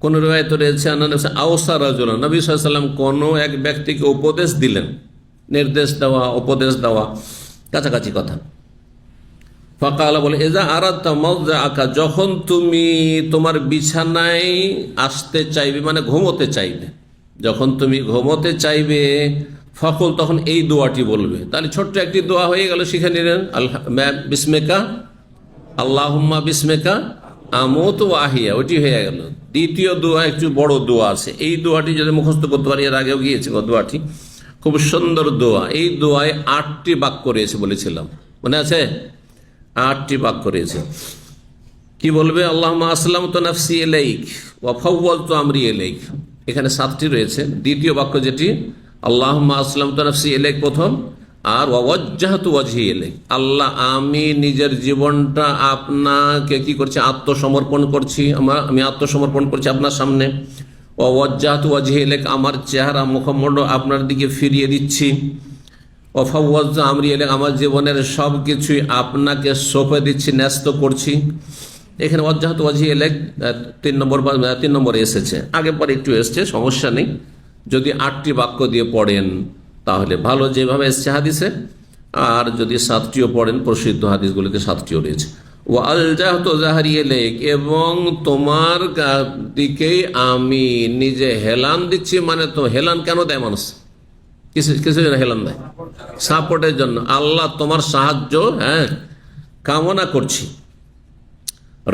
[SPEAKER 1] কোন riwayat রয়েছে আন্নান আওসা রাজুলা, নবী সাল্লাল্লাহু আলাইহি ওয়াসাল্লাম কোন এক ব্যক্তিকে উপদেশ দিলেন। নির্দেশ দেওয়া, উপদেশ দেওয়া কাছাকাছি কথা। ফাকালা বলে এজা আরাদতা মাযআকা, যখন তুমি তোমার বিছানায় আসতে চাইবে, মানে ঘুমোতে চাইবে, যখন তুমি ঘুমোতে চাইবে, ফকুল তখন এই দোয়াটি বলবে। তাহলে ছোট্ট একটি দোয়া হয়ে গেল, শিখে নিলেন। বিসমিকা আল্লাহুম্মা বিসমিকা আমুতু ওয়া আহইয়া, ওটি হয়ে গেল। দ্বিতীয় দোয়া একটু বড় দোয়া আছে, এই দোয়াটি যদি মুখস্থ করতে পারি, এর আগেও গিয়েছে দোয়াটি, খুব সুন্দর দোয়া। এই দোয়ায় 8টি বাক্য রয়েছে বলেছিলাম, মনে আছে? 8টি বাক্য রয়েছে। কি বলবে? আল্লাহুম্মা আসলামতু নাফসি ইলাইক ওয়া ফাওয়ালতু আমরি ইলাইক। এখানে 7টি রয়েছে। দ্বিতীয় বাক্য যেটি আল্লাহুম্মা আসলামতু নাফসি ইলাইক প্রথম, আর ওয়াজ্জাহতু ওয়াজহি ইলাইক, আল্লাহ আমি নিজের জীবনটা আপনাকে কি করছি? আত্মসমর্পণ করছি, আমি আত্মসমর্পণ করছি আপনার সামনে। ওয়াজ্জাহতু ওয়াজহি ইলাইক, আমার চেহারা মুখমণ্ডল আপনার দিকে ফিরিয়ে দিচ্ছি। ওয়াফাওয়াজ্তু আমরি ইলাইক, আমার জীবনের সব কিছুই আপনাকে সঁপে দিচ্ছি, ন্যস্ত করছি। এখানে ওয়াজ্জাহতু ওয়াজহি ইলাইক 3 নম্বরে এসেছে, আগে পরে একটু এসছে, সমস্যা নেই। যদি 8টি বাক্য দিয়ে পড়েন তাহলে ভালো, যেভাবে এসছে হাদিসে। আর যদি 7টিও পড়েন, প্রসিদ্ধ হাদিসগুলিতে 7টিও রয়েছে। ও আলজাহতু যাহরি ইলাইক, এবং তোমার দিকেই আমি নিজে হেলান দিচ্ছি। মানে তো হেলান কেন দেয় মানুষ? কিসের জন্য হেলান দেয়? সাপোর্টের জন্য। আল্লাহ তোমার সাহায্য কামনা করছি।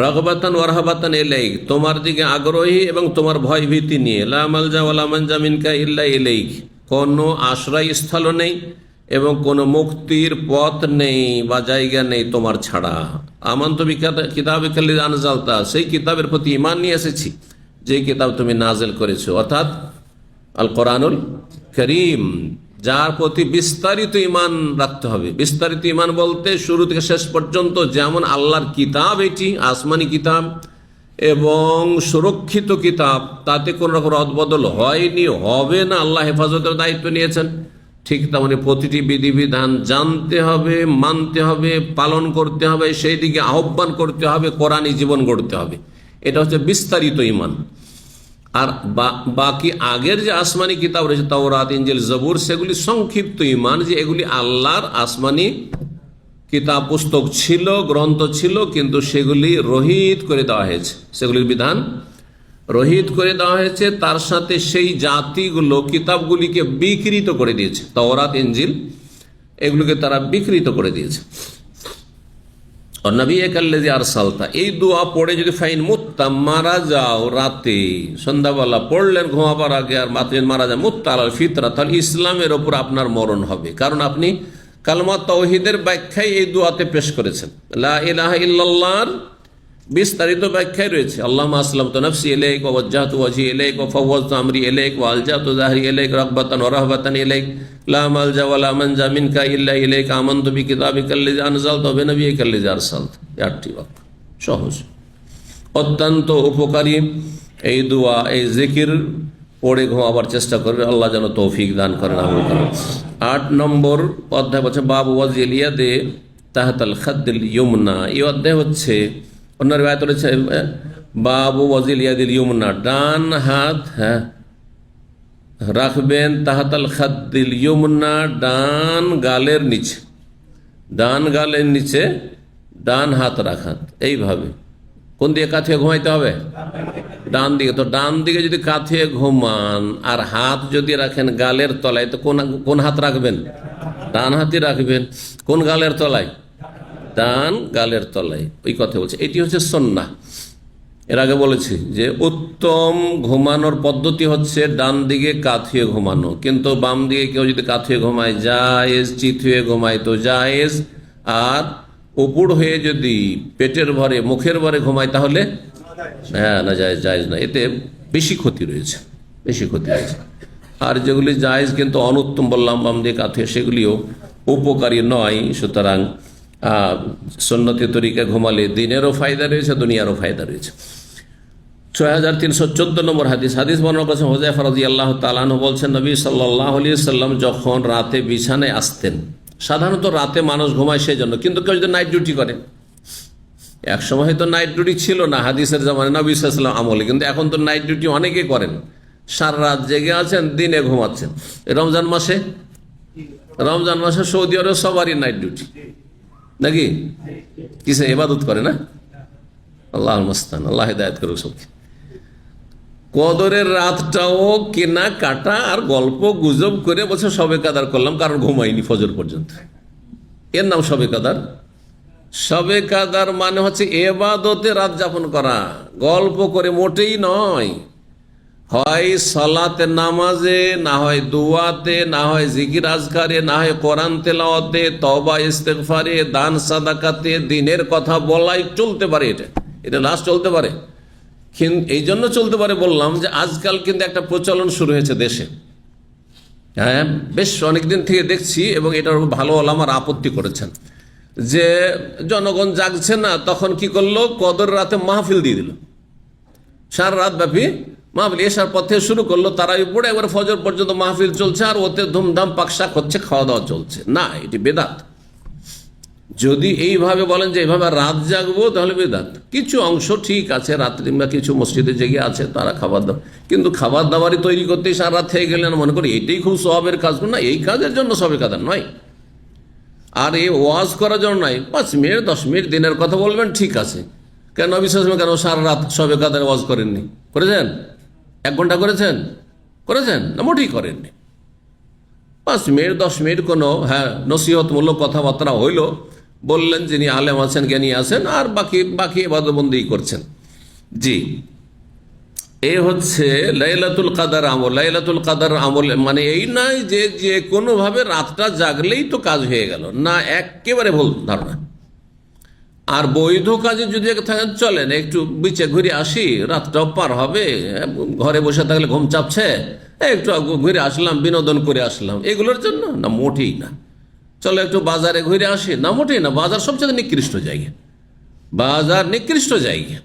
[SPEAKER 1] রগবাতান ওয়ারহাবাতান ইলাইক, তোমার দিকে আগ্রহী এবং তোমার ভয় ভীতি নিয়ে। লা মালজা ওয়ালা মানজা মিনকা ইল্লা ইলাইক, কোনো আশ্রয়স্থল নেই এবং কোনো মুক্তির পথ নেই বা জায়গা নেই তোমার ছাড়া। আমানতু বিকিতাবিকাল্লাযী আনজালতা, সেই কিতাবের প্রতি ঈমান নিয়ে এসেছি যে কিতাব তুমি নাযিল করেছো, অর্থাৎ আল কোরআনুল কারীম, যার প্রতি বিস্তারিত ঈমান রাখতে হবে। বিস্তারিত ঈমান বলতে শুরু থেকে শেষ পর্যন্ত যেমন আল্লাহর কিতাব, এটি আসমানি কিতাব এবং সুরক্ষিত কিতাব, তাতে কোনো রকম রদবদল হয়নি, হবে না, আল্লাহ হেফাজতের দায়িত্ব নিয়েছেন। ঠিক তেমনি প্রতিটি বিধিবিধান জানতে হবে, মানতে হবে, পালন করতে হবে, সেই দিকে আহ্বান করতে হবে, কোরআনী জীবন গড়তে হবে। এটা হচ্ছে বিস্তারিত ঈমান। আর বাকি আগের যে আসমানি কিতাব রয়েছে, তাওরাত, ইনজিল, জবুর, সেগুলি সংক্ষিপ্ত ঈমান, যে এগুলি আল্লাহর আসমানি কিতাব, পুস্তক ছিল, গ্রন্থ ছিল, কিন্তু সেগুলি রহিত করে দেওয়া হয়েছে, সেগুলির বিধান রহিত করে দেওয়া হয়েছে। তার সাথে সেই জাতিগুলো কিতাবগুলিকে বিকৃত করে দিয়েছে, তাওরাত, ইনজিল এগুলোকে তারা বিকৃত করে দিয়েছে। নবিয়াকাল্লাযী আরসালতা, এই দোয়া পড়ে যদি ফাইন মুত্তা, মারা যাও রাতে, সন্ধ্যাবেলা পড়লেন ঘুমাবার আগে, আর মারা যায়, মুত্তা আলাল ফিতরা, তাহলে ইসলামের ওপর আপনার মরণ হবে। কারণ আপনি কালমা তাওহীদের ব্যাখ্যায় এই দোয়াতে পেশ করেছেন। লা ইলাহা ইল্লাল্লাহর বিস্তারিত ব্যাখ্যায় রয়েছে, আল্লাহুম্মা আসলামতু নাফসি ইলাইক ওয়া ওয়াজ্জাহতু ওয়াজহি ইলাইক ওয়া ফাওয়াযতু আমরি ইলাইক ওয়া আলজাতু যাহরি ইলাইক রাগবাতান ওয়া রাহবাতান ইলাইক, লা মালজা ওয়ালা মানজা মিনকা ইল্লা ইলাইক, আমানতু বিকিতাবিকাল্লাযী আনজালতা ওয়া বিনাবিয়িকাল্লাযী আরসালতা। 8টি বাক্য, সহজ, অত্যন্ত উপকারী এই দোয়া, এই জিকির পড়ে ঘুমাবার চেষ্টা করবে। আল্লাহ যেন তৌফিক দান করেন, আমল করেন। 8 নম্বর অধ্যায় হচ্ছে বাবু ওয়াজিল ইয়াদে তাহতাল খাদ্দিল ইয়ুমনা। এই অধ্যায় হচ্ছে, অন্য রিওয়ায়াত রয়েছে বাবু ওয়াজিল ইয়াদিল ইয়ুমনা, ডান হাত রাখবেন তাহতাল খাদ্দিল ইয়ুমনা, ডান গালের নিচে, ডান গালের নিচে ডান হাত রাখাত, এইভাবে। কোন দিকে কাঁথিয়ে ঘুমাইতে হবে? ডান দিকে। তো ডান দিকে যদি কাঁথিয়ে ঘুমান আর হাত যদি রাখেন গালের তলায়, তো কোন হাত রাখবেন? ডান হাতই রাখবেন। কোন গালের তলায়? ডান গালের তলায়। ওই কথা বলছে, এটি হচ্ছে সুন্নাহ। এর আগে বলেছি যে উত্তম ঘুমানোর পদ্ধতি হচ্ছে ডান দিকে কাঁথিয়ে ঘুমানো, কিন্তু বাম দিকে কেউ যদি কাঁথিয়ে ঘুমায় জায়েজ, চিত হয়ে ঘুমায় তো জায়েজ, আর উপুড় হয়ে যদি পেটের ভরে, মুখের ভরে ঘুমায় তাহলে না, জায়েজ না, এতে বেশি ক্ষতি রয়েছে, বেশি ক্ষতি রয়েছে। আর যেগুলি জায়েজ কিন্তু অনুত্তম বললাম বাম দিয়ে কাঁথিয়ে, সেগুলিও উপকারী নয়। সুতরাং সুন্নতি তরিকায় ঘুমালে দিনেরও ফায়দা রয়েছে, দুনিয়ারও ফায়দা রয়েছে। 6314 নম্বর হাদিস বর্ণনা করেছেন হুযায়ফা রাদিয়াল্লাহু তাআলা আনহু বলছেন, নবী সাল্লাল্লাহু আলাইহি ওয়াসাল্লাম যখন রাতে বিছানায় আসতেন, সাধারণত রাতে মানুষ ঘুমায় সেই জন্য, কিন্তু কেউ যদি নাইট ডিউটি করে, এক সময় হয়তো নাইট ডিউটি ছিল না হাদিসের জামানায় নবী সাল্লাল্লাহু আলাইহি ওয়াসাল্লাম আমলে, কিন্তু এখন তো নাইট ডিউটি অনেকে করেন, সারা রাত জেগে আছেন, দিনে ঘুমাচ্ছেন। রমজান মাসে সৌদি আরবে সবারই নাইট ডিউটি, নাকি? কিসে ইবাদত করে না? আল্লাহুল মুস্তান, আল্লাহ হিদায়াত করুক সবকে। কদরের রাতটাও কেনা কাটা আর গল্প গুজব করে বলছে শবে কাদার করলাম, কারণ ঘুমাইনি ফজর পর্যন্ত। এর নাম শবে কাদার। শবে কাদার মানে হচ্ছে ইবাদতে রাত যাপন করা, গল্প করে মোটেই নয়। হয় সালাতে, নামাজে, না হয় দুয়াতে, না হয় জিকির আজকারে, না হয় কোরআন তেলাওয়াতে, তওবা ইস্তেগফারে, দান সাদাকাতে দিনের কথা বলাই চলতে পারে। এটা লাস্ট চলতে পারে, কিন্তু এই জন্য চলতে পারে বললাম যে আজকাল কিন্তু একটা প্রচলন শুরু হয়েছে দেশে। হ্যাঁ, বেশ অনেকদিন থেকে দেখছি, এবং এটার ভালো ওলামার আপত্তি করেছেন যে জনগণ জাগছে না, তখন কি করলো, কদর রাতে মাহফিল দিয়ে দিল, সারা রাত ব্যাপী মাহফিল। এসার পথে শুরু করলো, তারাই পড়ে একবার ফজর পর্যন্ত মাহফিল চলছে, আর ওতে ধুমধাম পাকশাক হচ্ছে, খাওয়া দাওয়া চলছে। না, এটি বেদাত। যদি এইভাবে বলেন যে এইভাবে রাত জাগবো, তাহলে বেদাত। কিছু অংশ ঠিক আছে, রাত্রি বা কিছু মসজিদে জেগে আছে, তারা খাবার দাবার, কিন্তু খাবার দাবারই তৈরি করতেই সারা রাত থেকে গেলেন, মনে করি এটাই খুব সওয়াবের কাজ না, এই কাজের জন্য সবে কাদার নয়। আর এই ওয়াজ করার জন্য নয়, 5 মিনিট 10 মিনিট দিনের কথা বলবেন, ঠিক আছে। কেন বিশ্বাস কেন সারা রাত সবে কাদের ওয়াজ করেননি? করেছেন? 1 ঘন্টা করেছেন না? মোটেই করেননি। 5 মিনিট 10 মিনিট কোনো নসিহতমূলক কথাবার্তা হইল, বললেন যিনি আলেম আছেন, জ্ঞানী আছেন, আর বাকি ইবাদতবন্দি করছেন। জি, এই হচ্ছে লাইলাতুল কাদার আমল। লাইলাতুল কাদার আমল মানে এই নয় যে কোনোভাবে রাতটা জাগলেই তো কাজ হয়ে গেল, না, একেবারে ভুল ধারণা। আর বৈধ কাজে যদি চলেন, একটু বিচে ঘুরে আসি, রাতটাও পার হবে, ঘরে বসে থাকলে ঘুম চাপছে, একটু ঘুরে আসলাম, বিনোদন করে আসলাম, এগুলোর জন্য না, মোটেই না। চলো একটু বাজারে ঘুরে আসি, না, মোটেই না। বাজার সবচেয়ে নিকৃষ্ট জায়গা, বাজার নিকৃষ্ট জায়গা।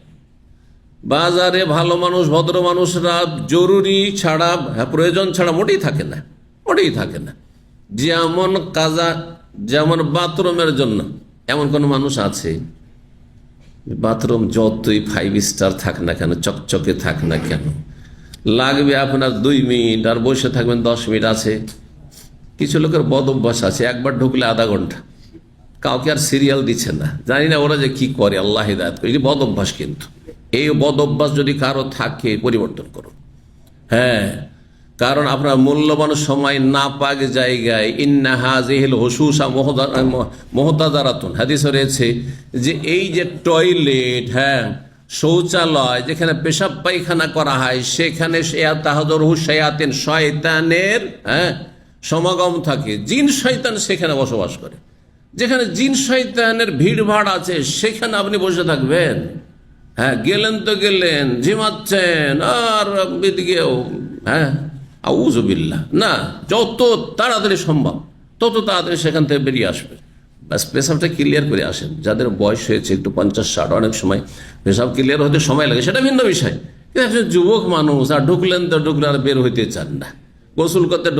[SPEAKER 1] বাজারে ভালো মানুষ, ভদ্র মানুষরা জরুরি ছাড়া, প্রয়োজন ছাড়া মোটেই থাকে না। যেমন কাজা, যেমন বাথরুমের জন্য, এমন কোন মানুষ আছে? বাথরুম যতই 5 স্টার থাক না কেন, চকচকে থাক না কেন, লাগবে আপনার 2 মিনিট, আর বসে থাকবেন 10 মিনিট। আছে কিছু লোকের বদ অভ্যাস আছে, একবার ঢুকলে আধা ঘন্টা, কাউকে আর সিরিয়াল দিচ্ছে না। জানি না ওরা যে কি করে, আল্লাহ হিদায়াত করে। বদ অভ্যাস, কিন্তু এই বদ অভ্যাস যদি কারো থাকে, পরিবর্তন করুন। কারণ আপনার মূল্যবান সময় না পাক জায়গায়, ইন্না হাযিহিল হুসুসা মুহতাযারাতুন, হাদিসে রয়েছে যে এই যে টয়লেট, শৌচালয়, যেখানে পেশাব পায়খানা করা হয়, সেখানে তাহযুরহু শায়াতিন, শয়তানের সমাগম থাকে। জিন শয়তান সেখানে বসবাস করে। যেখানে জিন শয়তানের ভিড়ভাড় আছে, সেখানে আপনি বসে থাকবেন? গেলেন তো গেলেন, ঝিমাচ্ছেন, আর এদিকেও আউযুবিল্লাহ। না, যত তাড়াতাড়ি সম্ভব তত তাড়াতাড়ি সেখান থেকে বেরিয়ে আসবে। ব্যাস, পেশাবটা ক্লিয়ার করে আসেন। যাদের বয়স হয়েছে একটু 50-60, অনেক সময় পেশাব ক্লিয়ার হতে সময় লাগে, সেটা ভিন্ন বিষয়। কিন্তু একজন যুবক মানুষ, আর ঢুকলেন আর বের হইতে চান না। গোসল করতে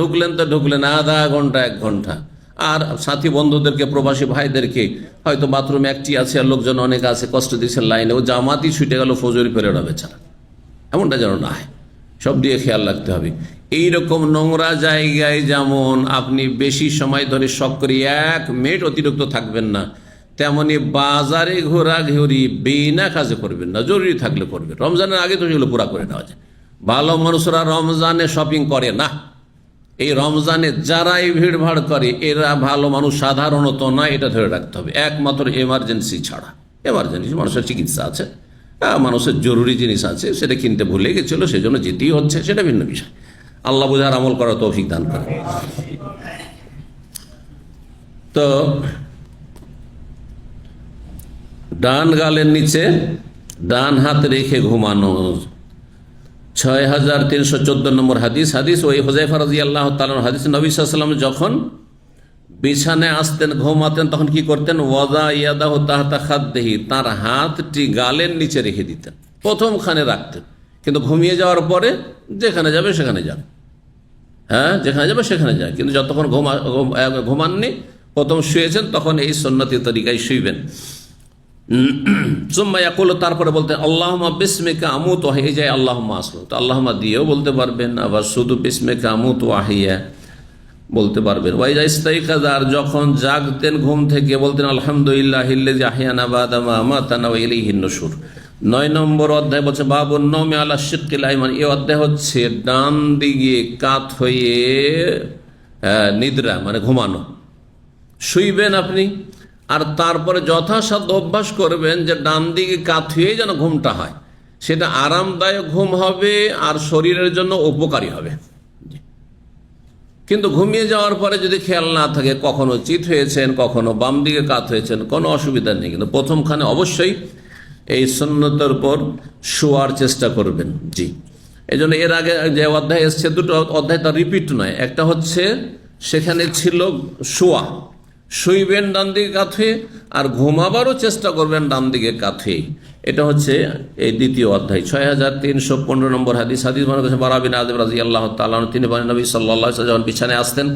[SPEAKER 1] ঢুকলেন আধা ঘন্টা 1 ঘন্টা। আর সাথী বন্ধুদেরকে, প্রবাসী ভাইদেরকে, হয়তো বাথরুম একটি আছে আর লোকজন অনেক আছে, কষ্ট দিচ্ছে লাইনে, ও জামাতি ছুটে গেল ফজর পেরিয়ে বেচারা। এমনটা যেন না হয়, সব দিয়ে খেয়াল রাখতে হবে। এইরকম নোংরা জায়গায় যেমন আপনি বেশি সময় ধরে সক্রিয় 1 মিনিট অতিরিক্ত থাকবেন না, তেমনি বাজারে ঘোরাঘুরি বিনা কাজে করবেন না। জরুরি থাকলে করবেন, রমজানের আগে তো সেগুলো পুরা করে নেওয়া যায়। ভালো মানুষরা রমজানে শপিং করে না। এই রমজানে যারা এই ভিড়ভাড় করে, এরা ভালো মানুষ সাধারণত না, এটা ধরে রাখতে হবে। একমাত্র এমার্জেন্সি ছাড়া, এমার্জেন্সি মানুষের চিকিৎসা আছে, মানুষের জরুরি জিনিস আছে, সেটা কিনতে ভুলে গেছিল, সেজন্য যেতেই হচ্ছে, সেটা ভিন্ন বিষয়। আল্লাহ বুঝার আমল করার তৌফিক দান করে। তো ডান গালের নিচে ডান হাত রেখে ঘুমানো, 6314 নম্বর হাদিস ওই হুযায়ফা রাদিয়াল্লাহু তাআলা হাদিস। নবী সাল্লাল্লাহু আলাইহি ওয়াসাল্লাম যখন বিছানায় আসতেন, ঘুমাতেন, তখন কি করতেন? ওয়াদা ইয়াদাহু তাহতা খাদ্দিহি, তার হাতটি গালের নিচে রেখে দিতেন, প্রথমখানে রাখতেন। কিন্তু ঘুমিয়ে যাওয়ার পরে যেখানে যাবে সেখানে যান, যেখানে যাবে সেখানে যায়। কিন্তু যতক্ষণ ঘুমাননি, প্রথম শুয়েছেন, তখন এই সুন্নতি তরিকায় শুইবেন। সুম্মা ইয়াকুলু, তারপরে বলতেন আল্লাহুম্মা বিসমিকা আমুতু ওয়া আহইয়া, আল্লাহুম্মা আসলু। তো আল্লাহুম্মা দিয়েও বলতে পারবেন, আবার শুধু বিসমিকা আমুতু ওয়া আহইয়া বলতে পারবেন। ওয়া ইযা ইস্তাইকাযা, যখন জাগতেন ঘুম থেকে, বলতেন আলহামদুলিল্লাহিল্লাযী আহইয়ানা বা'দা মা আমাতানা ওয়া ইলাইহিন নুশুর। 9 নম্বর অধ্যায় বলছে বাবুন নাওমি আলা শিক্কিল আইমান। এই অধ্যায় হচ্ছে ডান দিকে কাত হয়ে নিদ্রা, মানে ঘুমানো। শুইবেন আপনি, আর তারপরে যথাসাধ্য অভ্যাস করবেন যে ডান দিকে কাত হয়ে যেন ঘুমটা হয়। সেটা আরামদায়ক ঘুম হবে আর শরীরের জন্য উপকারী হবে। কিন্তু ঘুমিয়ে যাওয়ার পরে যদি খেয়াল না থাকে, কখনো চিত হয়েছেন, কখনো বাম দিকে কাত হয়েছেন, কোনো অসুবিধা নেই। কিন্তু প্রথমখানে অবশ্যই এই সুন্নতের উপর শোয়ার চেষ্টা করবেন। জি, এই জন্য এর আগে যে অধ্যায় এসছে, 2টো অধ্যায় তার রিপিট নয়। একটা হচ্ছে সেখানে ছিল শোয়া, শুইবেন ডান দিকে কাত হয়ে, আর ঘুমাবারও চেষ্টা করবেন ডান দিকে কাত হয়ে। এটা হচ্ছে এই 2য় অধ্যায়। 6315 নম্বর হাদিস মনে করছে বারা বিন আযিব রাদিয়াল্লাহু তাআলা আনহু, তিনি বলেন নবী সাল্লাল্লাহু আলাইহি ওয়াসাল্লাম যখন বিছানায় আসতেন,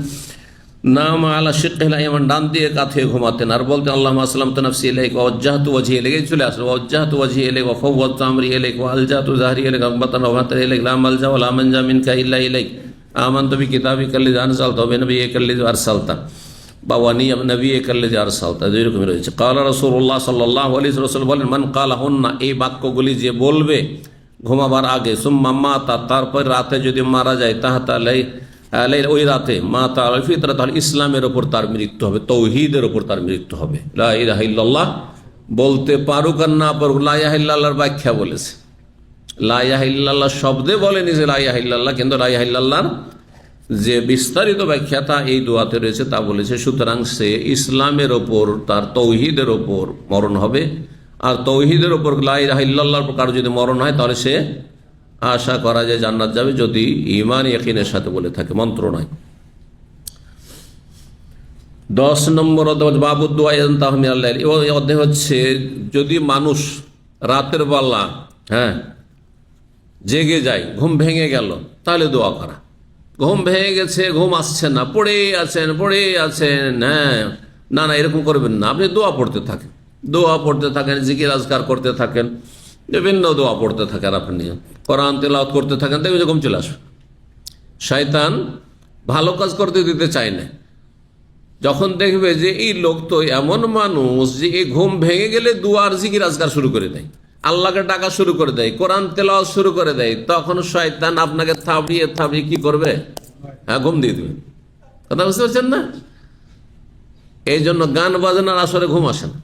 [SPEAKER 1] নাম আলা শিক্কিল আইমান, ডান দিকে কাত হয়ে ঘুমাতেন, আর বলতেন আল্লাহুম্মা আসলামতু নাফসি ইলাইকা ওয়া ওয়াজ্জাহতু ওয়াজহি ইলাইকা। চলে আসলো ওয়া ওয়াজ্জাহতু ওয়াজহি ইলাইকা ওয়া ফাওয়াদতু আমরি ইলাইকা ওয়া আলজাতু যাহরি ইলাইকা রাগবাতান ওয়া মাতান ইলাইকা লা মালজা ওয়া লা মানজা মিনকা ইল্লা ইলাইক আমানতু বিকিতাবিকা আল্লাযী আনজালতা ওয়া বিনাবিয়্যিকা আল্লাযী আরসালতা। বা ওয়ানি নবী কাল্লে যার সালতা যেরকমই রয়েছে। কালা রাসূলুল্লাহ সাল্লাল্লাহু আলাইহি ওয়াসাল্লাম বলেন, মান কালাহুন্না, এই বাক্যগুলি যে বলবে ঘুমাবার আগে, সুম্মা মাতা, তারপর রাতে যদি মারা যায়, তাহাতা ওই রাতে মাতা আল ফিতরা, তাহলে ইসলামের ওপর তার মৃত্যু হবে, তৌহিদের ওপর তার মৃত্যু হবে। লা ইলাহা ইল্লাল্লাহ বলতে পারুক আর না পারুক, লা ইলাহা ইল্লাল্লাহর ব্যাখ্যা বলেছে। লা ইলাহা ইল্লাল্লাহ শব্দে বলেনি যে লা ইলাহা ইল্লাল্লাহ, কিন্তু লা ইলাহা ইল্লাল্লাহর যে বিস্তারিত ব্যাখ্যা তা এই দোয়াতে রয়েছে তা বলেছে। সুতরাং সে ইসলামের ওপর, তার তৌহিদের ওপর মরণ হবে। আর তৌহিদের ওপর লা ইলাহা ইল্লাল্লাহর প্রকার যদি মরণ হয়, তাহলে সে আশা করা যায় জান্নাত যাবে, যদি ঈমান ইয়াকিনের সাথে বলে থাকে, মন্ত্র নয়। 10 নম্বর বাবুদ্দোয়া অধ্যায় হচ্ছে, যদি মানুষ রাতের বেলা জেগে যায়, ঘুম ভেঙে গেল, তাহলে দোয়া করা। ঘুম ভেঙে গেছে, ঘুম আসছে না, পড়ে আছেন, না এরকম করবেন না। আপনি দোয়া পড়তে থাকেন, জিকির আজকার করতে থাকেন, বিভিন্ন দোয়া পড়তে থাকেন, আপনি কোরআন তেলাওয়াত করতে থাকেন, দেখবেন যে ঘুম চলে আসবে। শয়তান ভালো কাজ করতে দিতে চায় না। যখন দেখবে যে এই লোক তো এমন মানুষ যে এই ঘুম ভেঙে গেলে দুয়ার জিকির আজকার শুরু করে দেয়, আল্লাহকে ডাকা শুরু করে দেয়, কোরআন তেলাওয়াত শুরু করে দেয়, তখন শয়তান আপনাকে থাবড়িয়ে কি করবে? ঘুম দিয়ে দেবে। কথা বুঝতে পারছেন না? এই জন্য গান বাজনার আসরে ঘুম আসে না।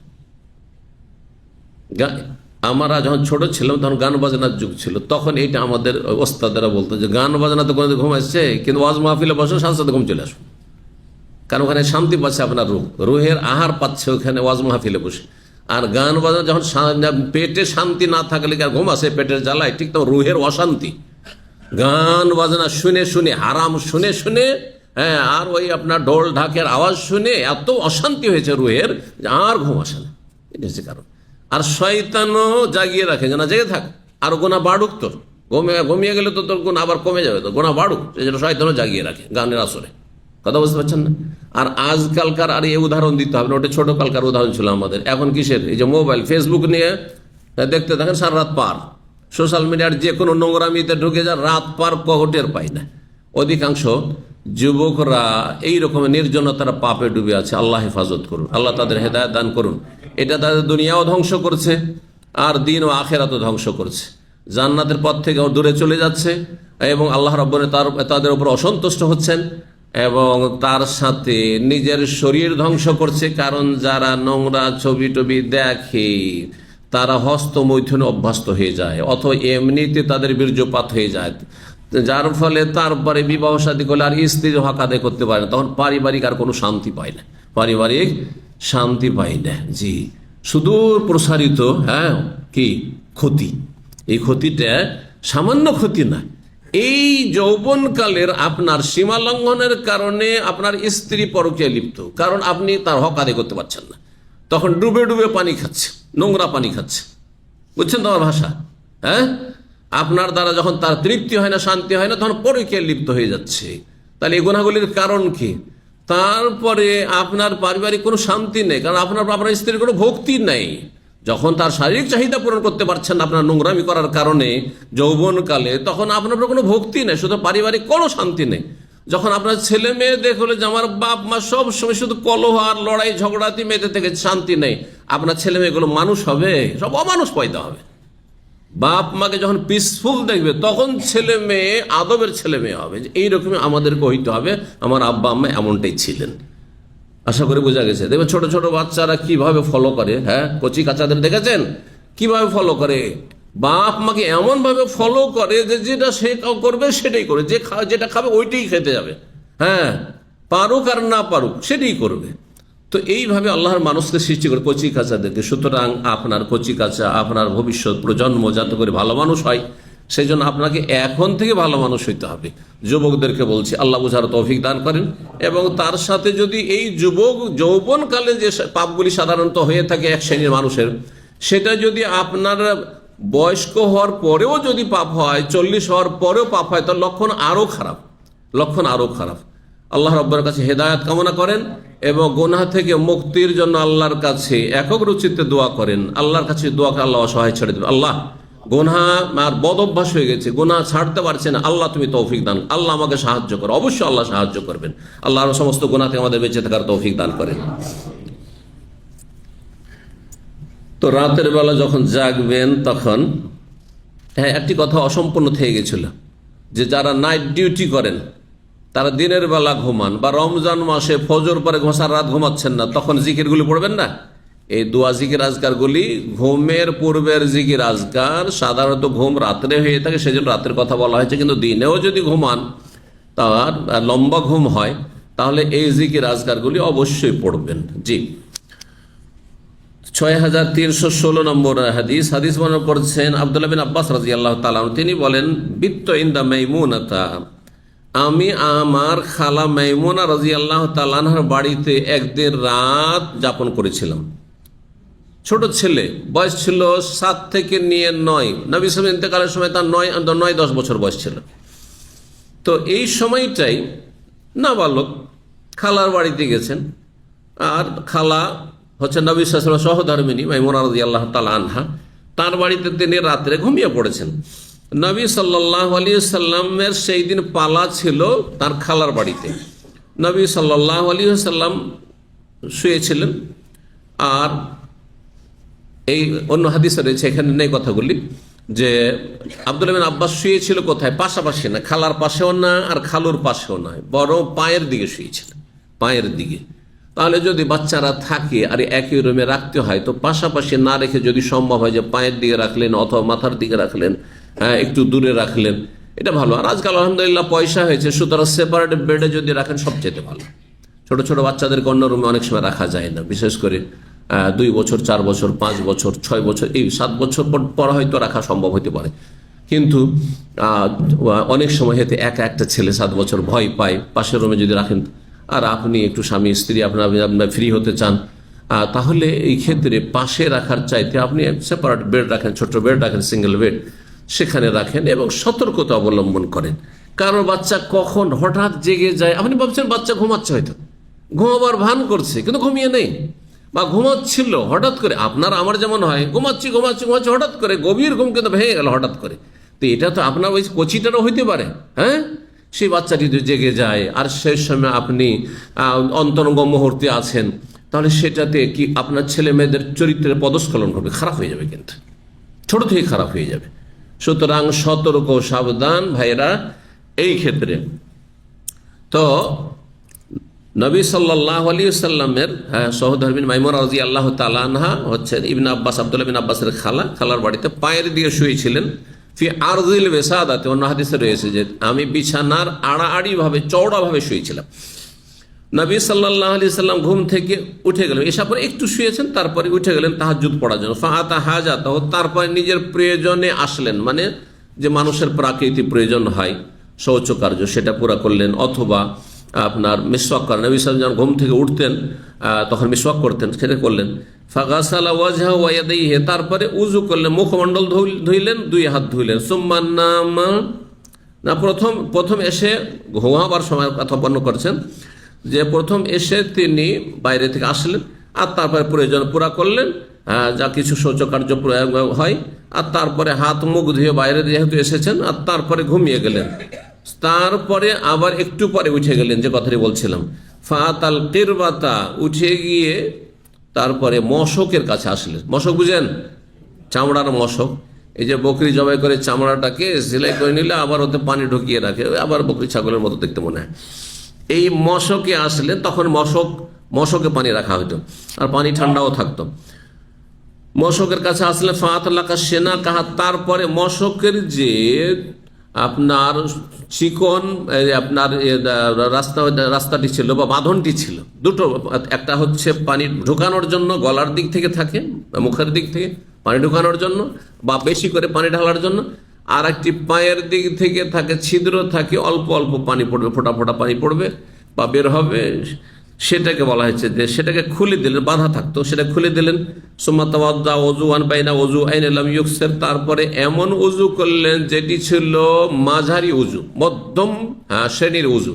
[SPEAKER 1] আমরা যখন ছোট ছিলাম তখন গান বাজনার যুগ ছিল, তখন এইটা আমাদের ওস্তাদেরা বলতো যে গান বাজনা তো কোনো ঘুম আসছে, কিন্তু ওয়াজ মাহফিলে বসে সাথে সাথে ঘুম চলে আসবে। কারণ ওখানে শান্তি পাচ্ছে আপনার রুহের আহার পাচ্ছে ওখানে ওয়াজ মাহফিলে বসে। আর গান বাজনা যখন পেটে শান্তি না থাকলে আর ঘুম আসে, পেটের জ্বালায়, ঠিক তো রুহের অশান্তি। গান বাজনা শুনে হারাম শুনে আর ওই আপনার ঢোল ঢাকের আওয়াজ শুনে এত অশান্তি হয়েছে রুহের, আর ঘুম আসে না। এটা হচ্ছে কারণ। আর শয়তানও জাগিয়ে রাখে যে না জেগে থাক, আর গোনা বাড়ুক, তোর ঘুমিয়ে গেলে তো তোর গুণ আবার কমে যাবে, তো গোনা বাড়ুক, সেই জন্য শয়তানও জাগিয়ে রাখে গানের আসরে। কথা বুঝতে পারছেন না? আর আজকালকার আর এই উদাহরণ দিতে হবে না, ওটা ছোট কালকার উদাহরণ ছিল আমাদের। এখন কিসের? এই যে মোবাইল, ফেসবুক নিয়ে দেখতে থাকেন সারা রাত পার, সোশ্যাল মিডিয়ার যে কোনো নোংরামিতে ঢুকে যান, রাত পার কহটের পায় না। অধিকাংশ যুবকরা এই রকম নির্জনতার পাপে ডুবে আছে। আল্লাহ হেফাজত করুন, আল্লাহ তাদের হেদায়েত দান করুন। এটা তাদের দুনিয়াও ধ্বংস করছে, আর দিন ও আখেরাতও ধ্বংস করছে। জান্নাতের পথ থেকে দূরে চলে যাচ্ছে, এবং আল্লাহ রাব্বুল তাদের উপর অসন্তুষ্ট হচ্ছেন, এবং তার সাথে নিজের শরীর ধ্বংস করছে। কারণ যারা নোংরা ছবি টবি দেখে তারা হস্তমৈথুনে অভ্যস্ত হয়ে যায়, অথবা এমনিতে তাদের বীর্যপাত হয়ে যায়, যার ফলে তারপরে বিবাহ শাদী করলে আর স্ত্রীর হক আদায় করতে পারে না, তখন পারিবারিক আর কোনো শান্তি পায় না, পারিবারিক শান্তি পায় না। জি, সুদূর প্রসারিত কি ক্ষতি। এই ক্ষতিটা সামান্য ক্ষতি না। এই যৌবনকালের আপনার সীমা লঙ্ঘনের কারণে আপনার স্ত্রী পরকীয়ায় লিপ্ত, কারণ আপনি তার হক আদায় করতে পারছেন না, তখন ডুবে ডুবে পানি খাচ্ছে, নোংরা পানি খাচ্ছে। বুঝছেন তো আমার ভাষা? আপনার দ্বারা যখন তার তৃপ্তি হয় না, শান্তি হয় না, তখন পরকীয়ায় লিপ্ত হয়ে যাচ্ছে। তাহলে এই গুনাহগুলির কারণ কি? তারপরে আপনার পারিবারিক কোনো শান্তি নেই, কারণ আপনার স্ত্রীর কোনো ভক্তি নেই। যখন তার শারীরিক চাহিদা পূরণ করতে পারছেন আপনার নোংরামি করার কারণে যৌবনকালে, তখন আপনার কোনো ভক্তি নেই, শুধু পারিবারিক কোনো শান্তি নেই। যখন আপনার ছেলে মেয়ে দেখলে যে আমার বাপ মা সব সময় শুধু কলহ আর লড়াই ঝগড়াতে মেতে থেকে শান্তি নেই, আপনার ছেলে মেয়েগুলো মানুষ হবে? সব অমানুষ পয়দা হবে। বাপ মাকে যখন পিসফুল দেখবে, তখন ছেলে মেয়ে আদবের ছেলে মেয়ে হবে। এইরকমই আমাদেরকে হইতে হবে, আমার আব্বা আম্মা এমনটাই ছিলেন। আশা করি বোঝা গেছে। দেখবেন ছোট ছোট বাচ্চারা কিভাবে ফলো করে, কচি কাচাদের দেখেছেন কিভাবে ফলো করে? বাপ মাকে এমন ভাবে ফলো করে যে যেটা সে করবে সেটাই করে, যেটা খাবে ওইটাই খেতে যাবে, পারুক আর না পারুক সেটাই করবে। তো এইভাবে আল্লাহর মানুষকে সৃষ্টি করে কচি কাচাদেরকে। সুতরাং আপনার কচি কাচা, আপনার ভবিষ্যৎ প্রজন্ম যাতে করে ভালো মানুষ হয়, সেই জন্য আপনাকে এখন থেকে ভালো মানুষ হইতে হবে। যুবকদেরকে বলছি, আল্লাহ বুঝার তৌফিক দান করেন। এবং তার সাথে যদি এই যৌবনকালে যে পাপগুলি সাধারণত হয়ে থাকে এক শ্রেণীর মানুষের, সেটা যদি আপনার বয়স্ক হওয়ার পরেও যদি পাপ হয়, 40 হওয়ার পরেও পাপ হয়, তার লক্ষণ আরও খারাপ। আল্লাহ রাব্বুর কাছে হেদায়েত কামনা করেন এবং গুনাহ থেকে মুক্তির জন্য আল্লাহর কাছে একক রুচিতে দোয়া করেন। আল্লাহর কাছে দোয়া করে আল্লাহ অসহায় ছেড়ে দেবে। আল্লাহ গুনাহ আর বদ অভ্যাস হয়ে গেছে, গুনাহ ছাড়তে পারছে না, আল্লাহ তুমি তৌফিক দান, আল্লাহ আমাকে সাহায্য করো। অবশ্যই আল্লাহ সাহায্য করবেন, আল্লাহর সমস্ত গুনাহ থেকে আমাদের বেঁচে থাকার তৌফিক দান করেন। তো রাতের বেলা যখন জাগবেন তখন একটি কথা অসম্পূর্ণ থেকে গেছিল, যে যারা নাইট ডিউটি করেন তারা দিনের বেলা ঘুমান, বা রমজান মাসে ফজর পরে ঘোষার রাত ঘুমাচ্ছেন না, তখন জিকিরগুলি পড়বেন না। এই দোয়া জিকির আজকারগুলি ঘুমের পূর্বের জিকির আজকার। সাধারণত ঘুম রাত্রে হয়ে থাকে, সেজন্য রাতের কথা বলা হয়েছে, কিন্তু দিনেও যদি ঘুমান, তার লম্বা ঘুম হয়, তাহলে এই জিকির আজকারগুলি অবশ্যই পড়বেন। জি, 6316 নম্বর হাদিস বর্ণনা করছেন আব্দুল্লাহ বিন আব্বাস রাদিয়াল্লাহু তাআলা আনহু। তিনি বলেন, বিত্ত ইনদা মাইমুনাতা, আমি আমার খালা মাইমুনা রাদিয়াল্লাহু তাআলা আনহার বাড়িতে একদিন রাত যাপন করেছিলাম। ছোট ছেলে, বয়স ছিল 7 থেকে নিয়ে 9, নবী সাল্লাল্লাহু আলাইহি ওয়াসাল্লাম ইন্তেকালের সময় তার 9-10 বছর বয়স ছিল। তো এই সময়টাই নাবালক খালার বাড়িতে গেছেন, আর খালা হচ্ছে নবী সাল্লাল্লাহু আলাইহি ওয়াসাল্লাম সহধর্মিণী মাইমুনা রাদিয়াল্লাহু তাআলা আনহা। তার বাড়িতে তিনি রাত্রে ঘুমিয়ে পড়েছেন। নবী সাল্লাল্লাহু আলাইহি ওয়াসাল্লামের সেই দিন পালা ছিল তার খালার বাড়িতে। নবী সাল্লাল্লাহু আলাইহি ওয়াসাল্লাম শুয়েছিলেন, আর এই অন্য হাদিসে রয়েছে, এখানে নেই কথাগুলি, যে আব্দুল্লাহ বিন আব্বাস শুয়েছিল কোথায়? পাশাপাশি না, খালার পাশেও না আর খালুর পাশেও নয়, বরং পায়ের দিকে শুয়েছিলেন, পায়ের দিকে। তাহলে যদি বাচ্চারা থাকে আর একই রুমে রাখতে হয়, তো পাশাপাশি না রেখে যদি সম্ভব হয় যে পায়ের দিকে রাখলেন অথবা মাথার দিকে রাখলেন, একটু দূরে রাখলেন, এটা ভালো। আর আজকাল আলহামদুলিল্লাহ পয়সা হয়েছে, সুতরাং সেপারেট বেডে যদি রাখেন সবচেয়ে ভালো। ছোট ছোট বাচ্চাদেরকে অন্য রুমে অনেক সময় রাখা যায় না, বিশেষ করে 2 বছর, 4 বছর, 5 বছর, 6 বছর, এই 7 বছর পর হয়তো রাখা সম্ভব হতে পারে, কিন্তু অনেক সময় হয়তো একটা ছেলে 7 বছর ভয় পায়, পাশের রুমে যদি রাখেন, আর আপনি একটু স্বামী স্ত্রী আপনার ফ্রি হতে চান, তাহলে এই ক্ষেত্রে পাশে রাখার চাইতে আপনি সেপারেট বেড রাখেন, ছোট বেড রাখেন, সিঙ্গেল বেড, সেখানে রাখেন এবং সতর্কতা অবলম্বন করেন। কারণ বাচ্চা কখন হঠাৎ জেগে যায়, আপনি ভাবছেন বাচ্চা ঘুমাচ্ছে, হয়তো ঘুমাবার ভান করছে কিন্তু ঘুমিয়ে নেই, বা ঘুমাচ্ছিল হঠাৎ করে, আপনার আমার যেমন হয় ঘুমাচ্ছি হঠাৎ করে গভীর ঘুম কিন্তু ভেঙে গেল হঠাৎ করে, তো এটা তো আপনার ওই কচিটারও হইতে পারে। সেই বাচ্চাটি যদি জেগে যায় আর সেই সময় আপনি অন্তরঙ্গ মুহূর্তে আছেন, তাহলে সেটাতে কি আপনার ছেলে মেয়েদের চরিত্রের পদস্খলন হবে, খারাপ হয়ে যাবে, কিন্তু ছোট থেকে খারাপ হয়ে যাবে। সুতরাং সতর্ক সাবধান ভাইরা এই ক্ষেত্রে। তো নবী সাল্লাল্লাহু আলাইহি ওয়াসাল্লামের সহধর্মিণী মাইমুনা রাদিয়াল্লাহু তাআলা আনহা হচ্ছেন ইবনে আব্বাস, আব্দুল্লাহ বিন আব্বাসের খালার বাড়িতে পায়ের দিয়ে শুয়েছিলেন। ফি আরজিল ওয়াসাদাতে, অন্য হাদিসে রয়েছে যে আমি বিছানার আড়াআড়ি ভাবে চওড়া ভাবে শুয়েছিলাম। নবী সাল্লাল্লাহু আলাইহি ওয়াসাল্লাম ঘুম থেকে উঠে গেলেন, এসে পরে একটু শুয়েছেন, তারপরে উঠে গেলেন তাহাজ্জুদ পড়ার জন্য। ফাআতা হাজাতাহু, তারপরে নিজের প্রয়োজনে আসলেন, মানে যে মানুষের প্রাকৃতিক প্রয়োজন হয় শৌচ কার্য, সেটা পুরা করলেন, অথবা আপনার মিসওয়াক করেন। নবী সাল্লাল্লাহু আলাইহি ওয়াসাল্লাম ঘুম থেকে উঠতেন, তখন মিসওয়াক করতেন, সেটা করলেন। ফাগাসালা ওয়াজহাহু ওয়া ইয়াদাইহি, তারপরে উযু করলেন, মুখমণ্ডল ধুইলেন, 2 হাত ধুইলেন। সুম্মা নামা, না প্রথম এসে ঘুমাবার সময় কথা বর্ণনা করছেন যে প্রথম এসে তিনি বাইরে থেকে আসলেন, আর তারপরে প্রয়োজন পুরা করলেন, যা কিছু শৌচকার্য হয়, আর তারপরে হাত মুখ ধুয়ে বাইরে যেহেতু এসেছেন, আর তারপরে ঘুমিয়ে গেলেন। তারপরে আবার একটু পরে উঠে গেলেন, যে কথাটি বলছিলাম, ফাতাল কিরবাতা, উঠে গিয়ে তারপরে মশকের কাছে আসলেন। মশক বুঝেন? চামড়ার মশক, এই যে বকরি জবাই করে চামড়াটাকে সেলাই করে নিলে আবার ওতে পানি ঢুকিয়ে রাখে, আবার বকরি ছাগলের মতো দেখতে মনে হয়। এই মশকে আসলেন, তখন মশকে পানি রাখা হতো, আর পানি ঠান্ডাও থাকতো। মশকের কাছে আসলে ফাতাল্লাকা সেনা কাহা, তারপরে মশকের যে আপনার চিকন আপনার রাস্তাটি ছিল বা বাঁধনটি ছিল, দুটো, একটা হচ্ছে পানি ঢুকানোর জন্য গলার দিক থেকে থাকে, মুখের দিক থেকে পানি ঢুকানোর জন্য বা বেশি করে পানি ঢালার জন্য, আর একটি পায়ের দিক থেকে থাকে, ছিদ্র থাকে, অল্প অল্প পানি পড়বে, ফোটা ফোটা পানি পড়বে বা বের হবে, সেটাকে বলা হয়েছে যে সেটাকে খুলে দিলেন, বাঁধা থাকতো, সেটা খুলে দিলেন। সুম্মা তাওয়াদ্দা ওযুআন বাইনা ওযুআইন লাম ইউকসির, তারপরে এমন উযু করলেন যেটি ছিল মাঝারি উযু, মধ্যম শ্রেণীর উযু।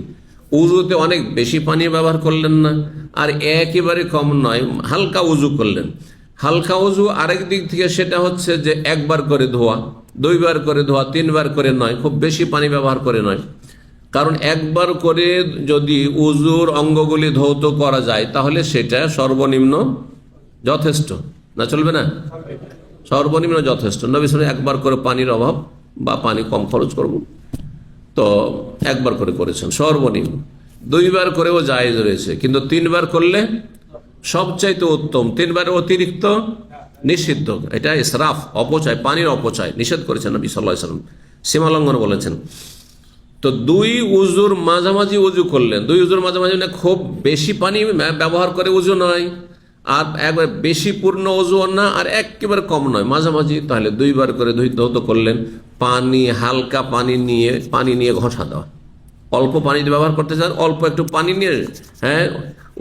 [SPEAKER 1] উযুতে অনেক বেশি পানি ব্যবহার করলেন না, আর একেবারে কম নয়, হালকা উযু করলেন। হালকা উযু আরেক দিক থেকে সেটা হচ্ছে যে একবার করে ধোয়া, 2 বার করে ধোয়া, 3 বার করে নয়, খুব বেশি পানি ব্যবহার করে নয়। কারণ একবার করে যদি উজুর অঙ্গগুলি ধৌত করা যায় তাহলে সেটা সর্বনিম্ন যথেষ্ট, না চলবে না? সর্বনিম্ন যথেষ্ট। নবী সাল্লাল্লাহু আলাইহি ওয়াসাল্লাম একবার করে পানির অভাব বা পানি কম খরচ করব তো একবার করে করেছেন সর্বনিম্ন। 2 বার করেও জায়েজ রয়েছে, কিন্তু 3 বার করলে সবচাইতে উত্তম। 3 বারের অতিরিক্ত নিষিদ্ধ, এটা ইসরাফ, অপচয়, পানির অপচয় নিষেধ করেছেন নবী সাল্লাল্লাহু আলাইহি ওয়াসাল্লাম, সীমালঙ্ঘন বলেছেন। তো 2 উজুর মাঝামাঝি উজু করলেন, 2 উজুর মাঝামাঝি মানে খুব বেশি পানি ব্যবহার করে উজু নয়, আর একবার বেশি পূর্ণ উজু না, আর একেবারে কম নয়, মাঝামাঝি। তাহলে 2 বার করে ধৌত করলেন। পানি, হালকা পানি নিয়ে ঘষা দেওয়া, অল্প পানি ব্যবহার করতে চান, অল্প একটু পানি নিয়ে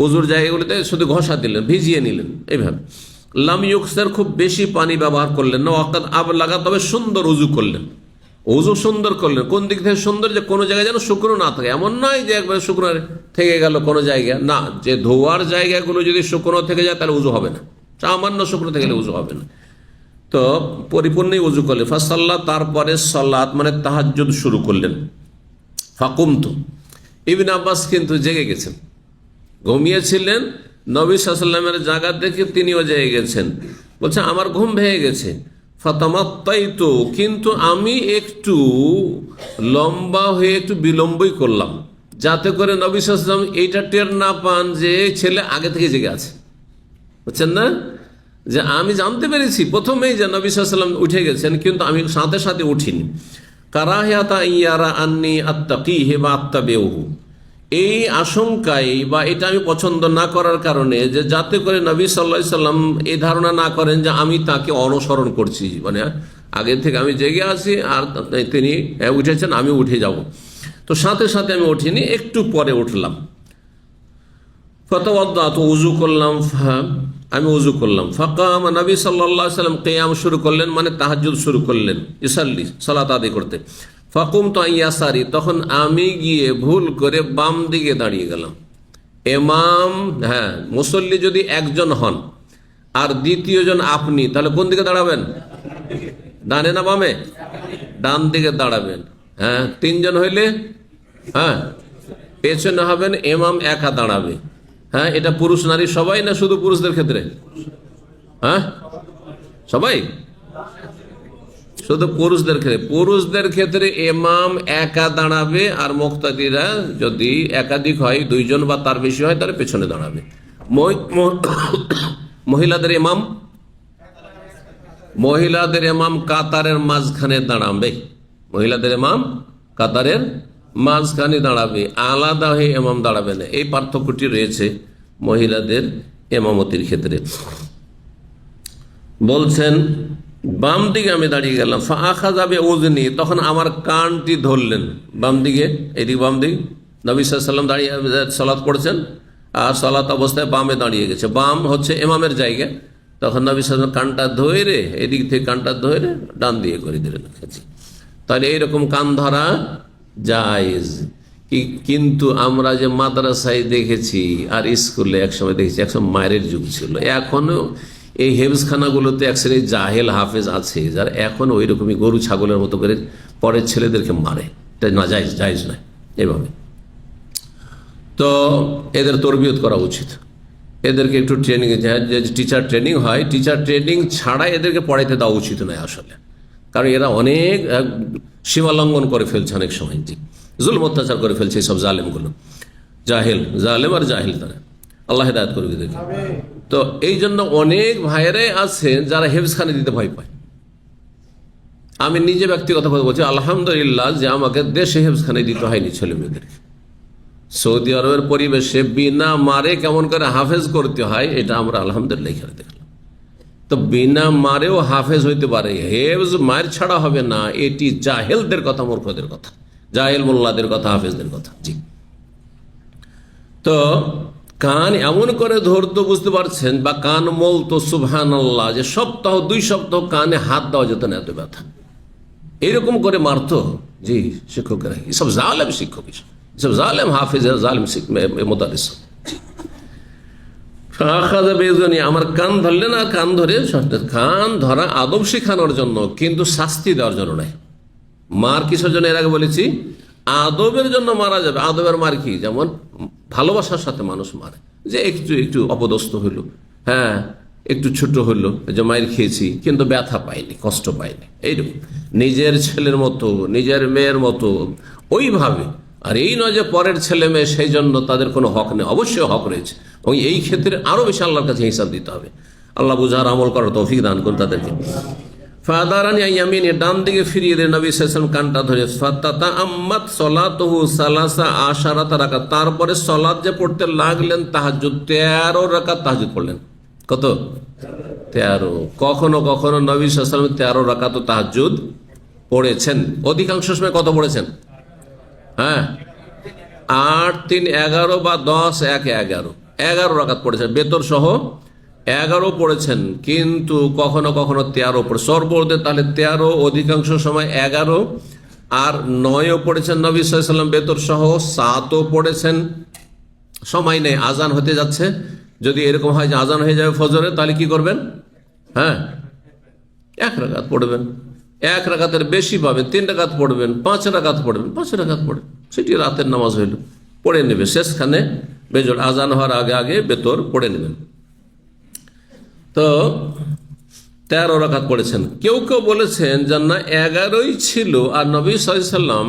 [SPEAKER 1] উজুর জায়গাগুলিতে শুধু ঘষা দিলেন, ভিজিয়ে নিলেন এইভাবে। লাম ইউকসার, খুব বেশি পানি ব্যবহার করলেন না। ওয়াকাদ আবলাগা, তবে সুন্দর উজু করলেন, উজু সুন্দর করলেন। কোন দিক থেকে সুন্দর? যে কোনো জায়গায় যেন শুকনো না থাকে, এমন নয় যে একবার শুকনো থেকে গেল কোনো জায়গা, না, যে ধোয়ার জায়গাগুলো যদি শুকনো থেকে যায় তাহলে উজু হবে না, সামান্য শুকনো থেকে গেলে উজু হবে না। তো পরিপূর্ণই উজু করলেন। ফাসাল্লাহ, তারপরে সালাত মানে তাহাজ্জুদ শুরু করলেন। ফাকুমতু, ইবনে আব্বাস কিন্তু জেগে গেছেন, ঘুমিয়েছিলেন, নবী সাল্লাল্লাহু আলাইহি ওয়াসাল্লামের জায়গা দেখে তিনিও জেগে গেছেন। বলছে আমার ঘুম ভেঙে গেছে। ফাতামাত্তাইতু, কিন্তু আমি একটু লম্বা হয়ে একটু বিলম্বই করলাম, যাতে করে নবী সাল্লাল্লাহু আলাইহি ওয়াসাল্লাম এইটা টের না পান যে ছেলে আগে থেকে জেগে আছে। বুঝছেন না? যে আমি জানতে পেরেছি প্রথমেই যে নবী সাল্লাল্লাহু আলাইহি ওয়াসাল্লাম উঠে গেছেন, কিন্তু আমি সাথে সাথে উঠিনি। কারাহিয়াতা ইয়ারা আন্নি আত্তাকিহি বা আত্তাবিউহু, এই আশঙ্কায় বা এটা আমি পছন্দ না করার কারণে, যে যাতে করে নবী সাল্লাল্লাহু আলাইহি ওয়াসাল্লাম এই ধারণা না করেন যে আমি তাকে অনুসরণ করছি, মানে আগে থেকে আমি জেগে আছি আর তিনি উঠেছেন, আমি উঠে যাব। তো সাথে সাথে আমি উঠিনি, একটু পরে উঠলাম। ফাতাওয়াদ্দাতু, উযু করলাম, আমি উযু করলাম। ফাকাম, নবী সাল্লাল্লাহু আলাইহি ওয়াসাল্লাম কিয়াম শুরু করলেন, মানে তাহাজ্জুদ শুরু করলেন, ইসাল্লি, সালাত আদায় করতে। ফাকুমতু আন ইয়াসারি, তখন আমি গিয়ে ভুল করে বাম দিকে দাঁড়িয়ে গেলাম। ইমাম, মুসল্লি যদি একজন হন আর দ্বিতীয় জন আপনি, তাহলে কোন দিকে দাঁড়াবেন? ডানে না বামে? ডান দিকে দাঁড়াবেন। 3 জন হইলে পেছনে হবেন, ইমাম একা দাঁড়াবে। এটা পুরুষ নারী সবাই, না শুধু পুরুষদের ক্ষেত্রে? সবাই, শুধু পুরুষদের ক্ষেত্রে ইমাম একা দাঁড়াবে, আর মুক্তাদিরা যদি একাধিক হয়, 2 জন বা তার বেশি হয়, তাহলে পেছনে দাঁড়াবে। মহিলাদের ইমাম কাতারের মাঝখানে দাঁড়াবে, মহিলাদের ইমাম কাতারের মাঝখানে দাঁড়াবে, আলাদা হয়ে ইমাম দাঁড়াবে না। এই পার্থক্যটি রয়েছে মহিলাদের ইমামতির ক্ষেত্রে। বলছেন বাম দিকে আমি দাঁড়িয়ে গেলাম। ফাআখাযা বিউযনি, তখন আমার কানটি ধরলেন। বাম দিকে, এদিকে বাম দিক, নবী সাল্লাল্লাহু আলাইহি ওয়াসাল্লাম দাঁড়িয়ে সালাত পড়ছেন, আর সালাত অবস্থায় বামে দাঁড়িয়ে গেছে, বাম হচ্ছে ইমামের জায়গা। তখন নবী সাল্লাল্লাহু আলাইহি ওয়াসাল্লাম কানটা ধরে, এদিক থেকে কানটা ধরে ডান দিয়ে করে দিলেন। তাহলে এইরকম কান ধরা জায়েজ। কিন্তু আমরা যে মাদ্রাসায় দেখেছি আর স্কুলে একসময় দেখেছি, একসময় মায়ের যুগ ছিল, এখনো এই হেফজখানাগুলোতে এক শ্রেণীর জাহেল হাফেজ আছে, যারা এখন ওই রকমই গরু ছাগলের মতো করে পরের ছেলেদেরকে মারে। এটা না, জায়েজ নয় এভাবে। তো এদের তরবিয়ত করা উচিত, এদেরকে একটু ট্রেনিং, যে টিচার ট্রেনিং হয়, টিচার ট্রেনিং ছাড়া এদেরকে পড়াইতে দেওয়া উচিত নয় আসলে। কারণ এরা অনেক সীমালঙ্ঘন করে ফেলছে, অনেক সময় জুলম অত্যাচার করে ফেলছে এইসব জালেমগুলো। জালেম আর জাহিল তারা, আল্লাহ হেদায়েত করবে দেখে। তো এই জন্য অনেক ভাইয়েরাই আছে যারা হেফজখানে দিতে ভয় পায়। আমি নিজে ব্যক্তিগত কথা বলছি, আলহামদুলিল্লাহ যে আমাকে দেশে হেফজখানে দিতে হয়নি ছেলে মেয়েদেরকে। সৌদি আরবের পরিবেশে বিনা মারে কেমন করে হাফেজ করতে হয়, এটা আমরা আলহামদুলিল্লাহ এখানে দেখলাম। তো বিনা মারেও হাফেজ হইতে পারে, হেফজ মায়ের ছাড়া হবে না। এটি জাহেলদের কথা, মূর্খদের কথা, জাহেল মোল্লাদের কথা, হাফেজদের কথা। জি, তো কান এমন করে ধরতো, বুঝতে পারছেন, বা কান মলতো, সুবহানাল্লাহ, যে সপ্তাহ 2 সপ্তাহ কানে হাত দেওয়া যেত না, এত ব্যথা। এইরকম করে মারতো। জি, শিক্ষকেরা এসব জালেম শিক্ষক, এসব জালেম হাফেজ, জালেম মোদারিস। ফাখাযা বিউযুনি, আমার কান ধরলেন, আর কান ধরে, কান ধরা আদব শেখানোর জন্য, কিন্তু শাস্তি দেওয়ার জন্য নয়। মার কিসের জন্য? এর আগে বলেছি আদবের জন্য মারা যাবে। আদবের মার কি? যেমন ভালোবাসার সাথে মানুষ মারে, যে একটু একটু অপদস্থ হইল, হ্যাঁ একটু ছোট হইলো, যে মায়ের খেয়েছি কিন্তু ব্যথা পাইনি, কষ্ট পাইনি, এইরকম নিজের ছেলের মতো, নিজের মেয়ের মতো ওইভাবে। আর এই নয় যে পরের ছেলে মেয়ে, সেই জন্য তাদের কোনো হক নেই, অবশ্যই হক রয়েছে, এবং এই ক্ষেত্রে আরো বেশি আল্লাহর কাছে হিসাব দিতে হবে। আল্লাহ বুঝার আমল করার তৌফিক দান করুন তাদেরকে। ফাদারানি ইয়ামিনি, ডান দিকে ফিরিয়ে দেন নবী সাল্লাল্লাহু আলাইহি ওয়াসাল্লাম কানটা ধরে। ফাতাতাআম্মাত সালাতুহু সালাসা আশারাতা রাকাত, তারপরে সালাত যে পড়তে লাগলেন তাহাজ্জুদ, 13 রাকাত তাহাজ্জুদ পড়লেন। কত? 13। কখনো কখনো নবী সাল্লাল্লাহু আলাইহি ওয়াসাল্লাম 13 রাকাত তাহাজ্জুদ পড়েছেন। অধিকাংশ সময় কত পড়েছেন? হ্যাঁ 8, 3, 11 বা 10, 1, 11 রাকাত পড়েছেন, বেতর সহ 11 পড়েছেন, কিন্তু কখনো কখনো 13 পড়ে সর্বদে। তাহলে 13, অধিকাংশ সময় 11, আর 9ও পড়েছেন নবী সাল্লাল্লাহু আলাইহি ওয়াসাল্লাম বেতর সহ, 7ও পড়েছেন। সময় নেই, আজান হতে যাচ্ছে, যদি এরকম হয় যে আজান হয়ে যাবে ফজরে, তাহলে কি করবেন? হ্যাঁ 1 রাকাত পড়বেন, 1 রাকাতের বেশি পাবেন, 3 রাকাত পড়বেন, 5 রাকাত পড়বেন, 5 রাকাত পড়বেন, সেটি রাতের নামাজ হইল, পড়ে নেবে শেষখানে, বেজোড় আজান হওয়ার আগে আগে বেতর পড়ে নেবেন। তো 13 রাকাত পড়েছেন। কেউ কেউ বলেছেন যে না 11ই ছিল, আর নবী সাল্লাল্লাহু আলাইহি ওয়াসাল্লাম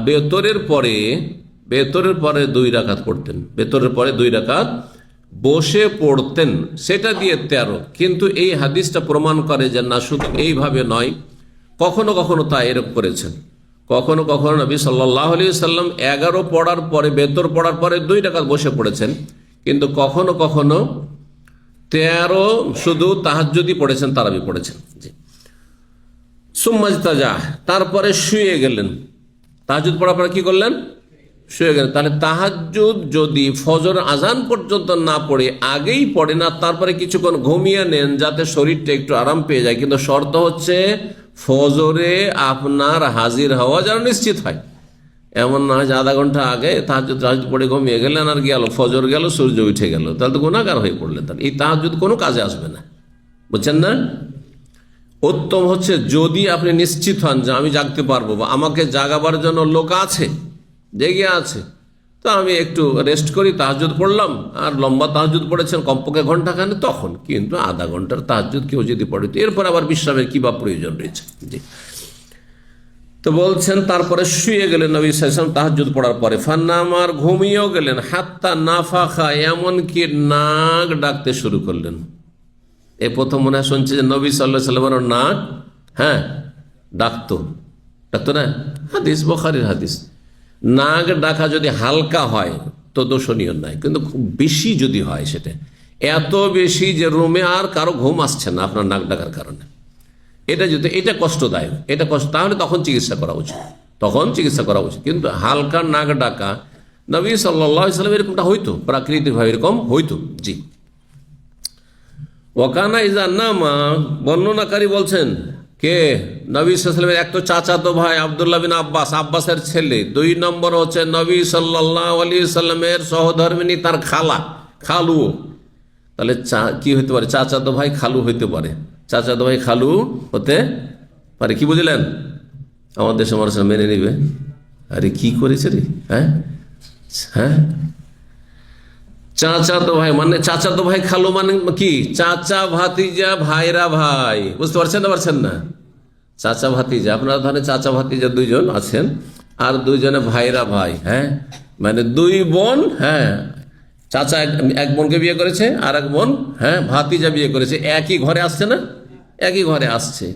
[SPEAKER 1] বেতরের পরে 2 রাকাত পড়তেন, বেতরের পরে 2 রাকাত বসে পড়তেন, সেটা দিয়ে 13। কিন্তু এই হাদিসটা প্রমাণ করে যে না, শুধু এইভাবে নয়, কখনো কখনো তা এরকম করেছেন। কখনো কখনো নবী সাল্লাল্লাহু আলাইহি ওয়াসাল্লাম 11 পড়ার পরে, বেতর পড়ার পরে 2 রাকাত বসে পড়েছেন, কিন্তু কখনো কখনো 13 শুধু তাহাজ্জুদই পড়েছেন, তারাবি পড়েছেন। জি। সুম্মাজতাজা, তারপরে শুয়ে গেলেন। তাহাজ্জুদ পড়ার পরে কি করলেন? শুয়ে গেলেন। তাহলে তাহাজ্জুদ যদি ফজর আজান পর্যন্ত না পড়ে, আগেই পড়ে না, তারপরে কিছুক্ষণ ঘুমিয়ে নেন যাতে শরীরটা একটু আরাম পেয়ে যায়, কিন্তু শর্ত হচ্ছে ফজরে আপনার হাজির হওয়া যেন নিশ্চিত হয়। এমন না যে আধা ঘন্টা আগে তাহাজ্জুদ পড়ে ঘুমিয়ে গেলেন, আর গেল ফজর গেল, সূর্য উঠে গেল, তাহলে তো গুনাহগার হয়ে পড়লেন। তাহলে এই তাহাজ্জুদ কোনো কাজে আসবে না, বুঝছেন না? উত্তম হচ্ছে যদি আপনি নিশ্চিত হন যে আমি জাগতে পারবো, বা আমাকে জাগাবার জন্য লোক আছে, জেগে আছে, তো আমি একটু রেস্ট করি, তাহাজ্জুদ পড়লাম। আর লম্বা তাহাজ্জুদ পড়েছেন কমপক্ষে ঘন্টাখানে, তখন কিন্তু আধা ঘন্টার তাহাজ্জুদ কেউ যদি পড়ে, তো এরপর আবার বিশ্রামের কি বা প্রয়োজন রয়েছে। জি। তো বলছেন তারপরে শুয়ে গেলেন নবী সাল্লাল্লাহু আলাইহি ওয়াসাল্লাম তাহাজ্জুদ পড়ার পরে, ফান্নামার ঘুমিয়েও গেলেন, হাত্তা নাফাখা, এমনকি নাক ডাকতে শুরু করলেন। এ প্রথম মনে হয় শুনছে যে নবী সাল্লাল্লাহু আলাইহি ওয়াসাল্লামের নাক ডাকতো না, হাদিস বুখারীর হাদিস। নাক ডাকা যদি হালকা হয় তো দোষণীয় নয়, কিন্তু খুব বেশি যদি হয়, সেটা এত বেশি যে রুমে আর কারো ঘুম আসছে না আপনার নাক ডাকার কারণে, এটা কষ্টদায়ক, এটা কষ্ট, তাহলে তখন চিকিৎসা করা উচিত। কিন্তু হালকা নাক ডাকা, নবী সাল্লাল্লাহু আলাইহি ওয়াসাল্লাম এরকমটা হইতো, প্রাকৃতিকভাবে এরকম হইতো। জি। ওয়াকানা ইজা নামা, বর্ণনাকারী বলছেন কে? নবী সাল্লাল্লাহু আলাইহি ওয়াসাল্লামের এক তো চাচাতো ভাই আব্দুল্লাহ বিন আব্বাস, আব্বাসের ছেলে। 2 নম্বর হচ্ছে নবী সাল্লাল্লাহু আলাইহি ওয়াসাল্লামের সহধর্মিনী, তার খালু। তাহলে কি হইতে পারে? চাচাতো ভাই খালু হইতে পারে, চাচাতো ভাই খালু হতে পারে। কি বুঝলেন? আমাদের দেশে মানুষ মেনে নিবে, আরে কি করেছে রে, হ্যাঁ, চাচাতো ভাই মানে, চাচাতো ভাই খালু মানে কি? চাচা ভাতিজা, ভাইরা ভাই, বুঝতে পারছেন না? চাচা ভাতিজা, আপনারা ধরেন চাচা ভাতিজা 2 জন আছেন, আর 2 জনে ভাইরা ভাই, হ্যাঁ, মানে 2 বোন, হ্যাঁ, চাচা এক বোনকে বিয়ে করেছে, আর এক বোন, হ্যাঁ, ভাতিজা বিয়ে করেছে, একই ঘরে আসছে না, একই ঘরে আসছে।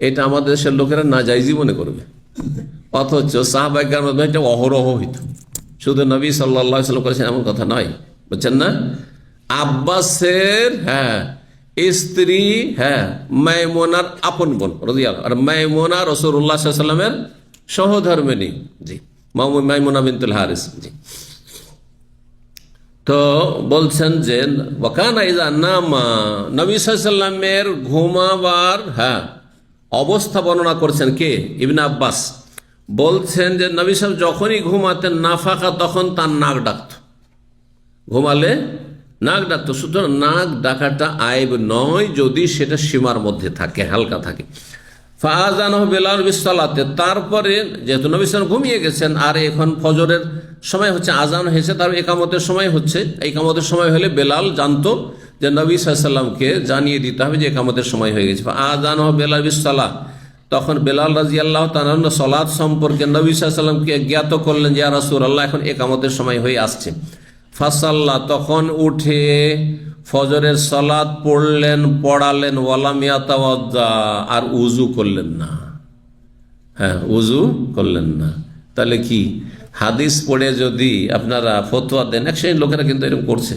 [SPEAKER 1] এটা আমাদের দেশের লোকেরা নাজায়েজই মনে করবে, অথচ সাহাবায়ে কেরামের মধ্যে এটা অহরহ হইত। শুধু নবী সাল্লাল্লাহু আলাইহি ওয়াসাল্লাম করেছেন এমন কথা নয়, বুঝছেন না? আব্বাসের স্ত্রী মাইমুনার আপন বোন রাদিয়াল্লাহু, আর মাইমুনা রাসূলুল্লাহ সাল্লাল্লাহু আলাইহি ওয়াসাল্লামের সহধর্মিণী। জি, মাইমুনা বিনতুল হারিস। জি। তো বলছেন যে ওয়াকানা ইযা নামা, নবী সাল্লাল্লাহু আলাইহি ওয়াসাল্লামের ঘুমাবার অবস্থা বর্ণনা করছেন কে? ইবনে আব্বাস বলছেন যে নবী সাল্লাল্লাহু আলাইহি ওয়াসাল্লাম যখনই ঘুমাতেন নাফাকা, তখন তার নাক ডাকত। ঘুমালে নাক ডাকতো। সুতরাং নাক ডাকাটা আইব নয় যদি সেটা সীমার মধ্যে থাকে, হালকা থাকে। ফাআযানাহু বেলাল বিসসালাতে, তারপরে যেহেতু নবী সাল্লাল্লাহু আলাইহি ওয়াসাল্লাম ঘুমিয়ে গেছেন আর এখন ফজরের সময় হচ্ছে, আজান হয়েছে, তার ইকামতের সময় হচ্ছে। ইকামতের সময় হলে বেলাল জানতো যে নবী সাল্লাল্লাহু আলাইহি ওয়াসাল্লামকে জানিয়ে দিতে হবে যে ইকামতের সময় হয়ে গেছে। ফাআযানাহু বেলাল বিসসালাহ, তখন বেলাল রাদিয়াল্লাহু তাআলা সালাত সম্পর্কে নবী সাল্লাল্লাহু আলাইহি ওয়াসাল্লামকে জ্ঞাত করলেন যে ইয়া রাসূলুল্লাহ, এখন ইকামতের সময় হয়ে আসছে। ফাসাল্লা, তখন উঠে ফজরের সালাত পড়ালেন, ওয়ালাম ইয়াতাওয়াজ্জা, আর উযু করলেন না। হ্যাঁ, উযু করলেন না। তাহলে কি হাদিস পড়ে যদি আপনারা ফতোয়া দেন, এক শ্রেণীর লোকেরা কিন্তু এরকম করছে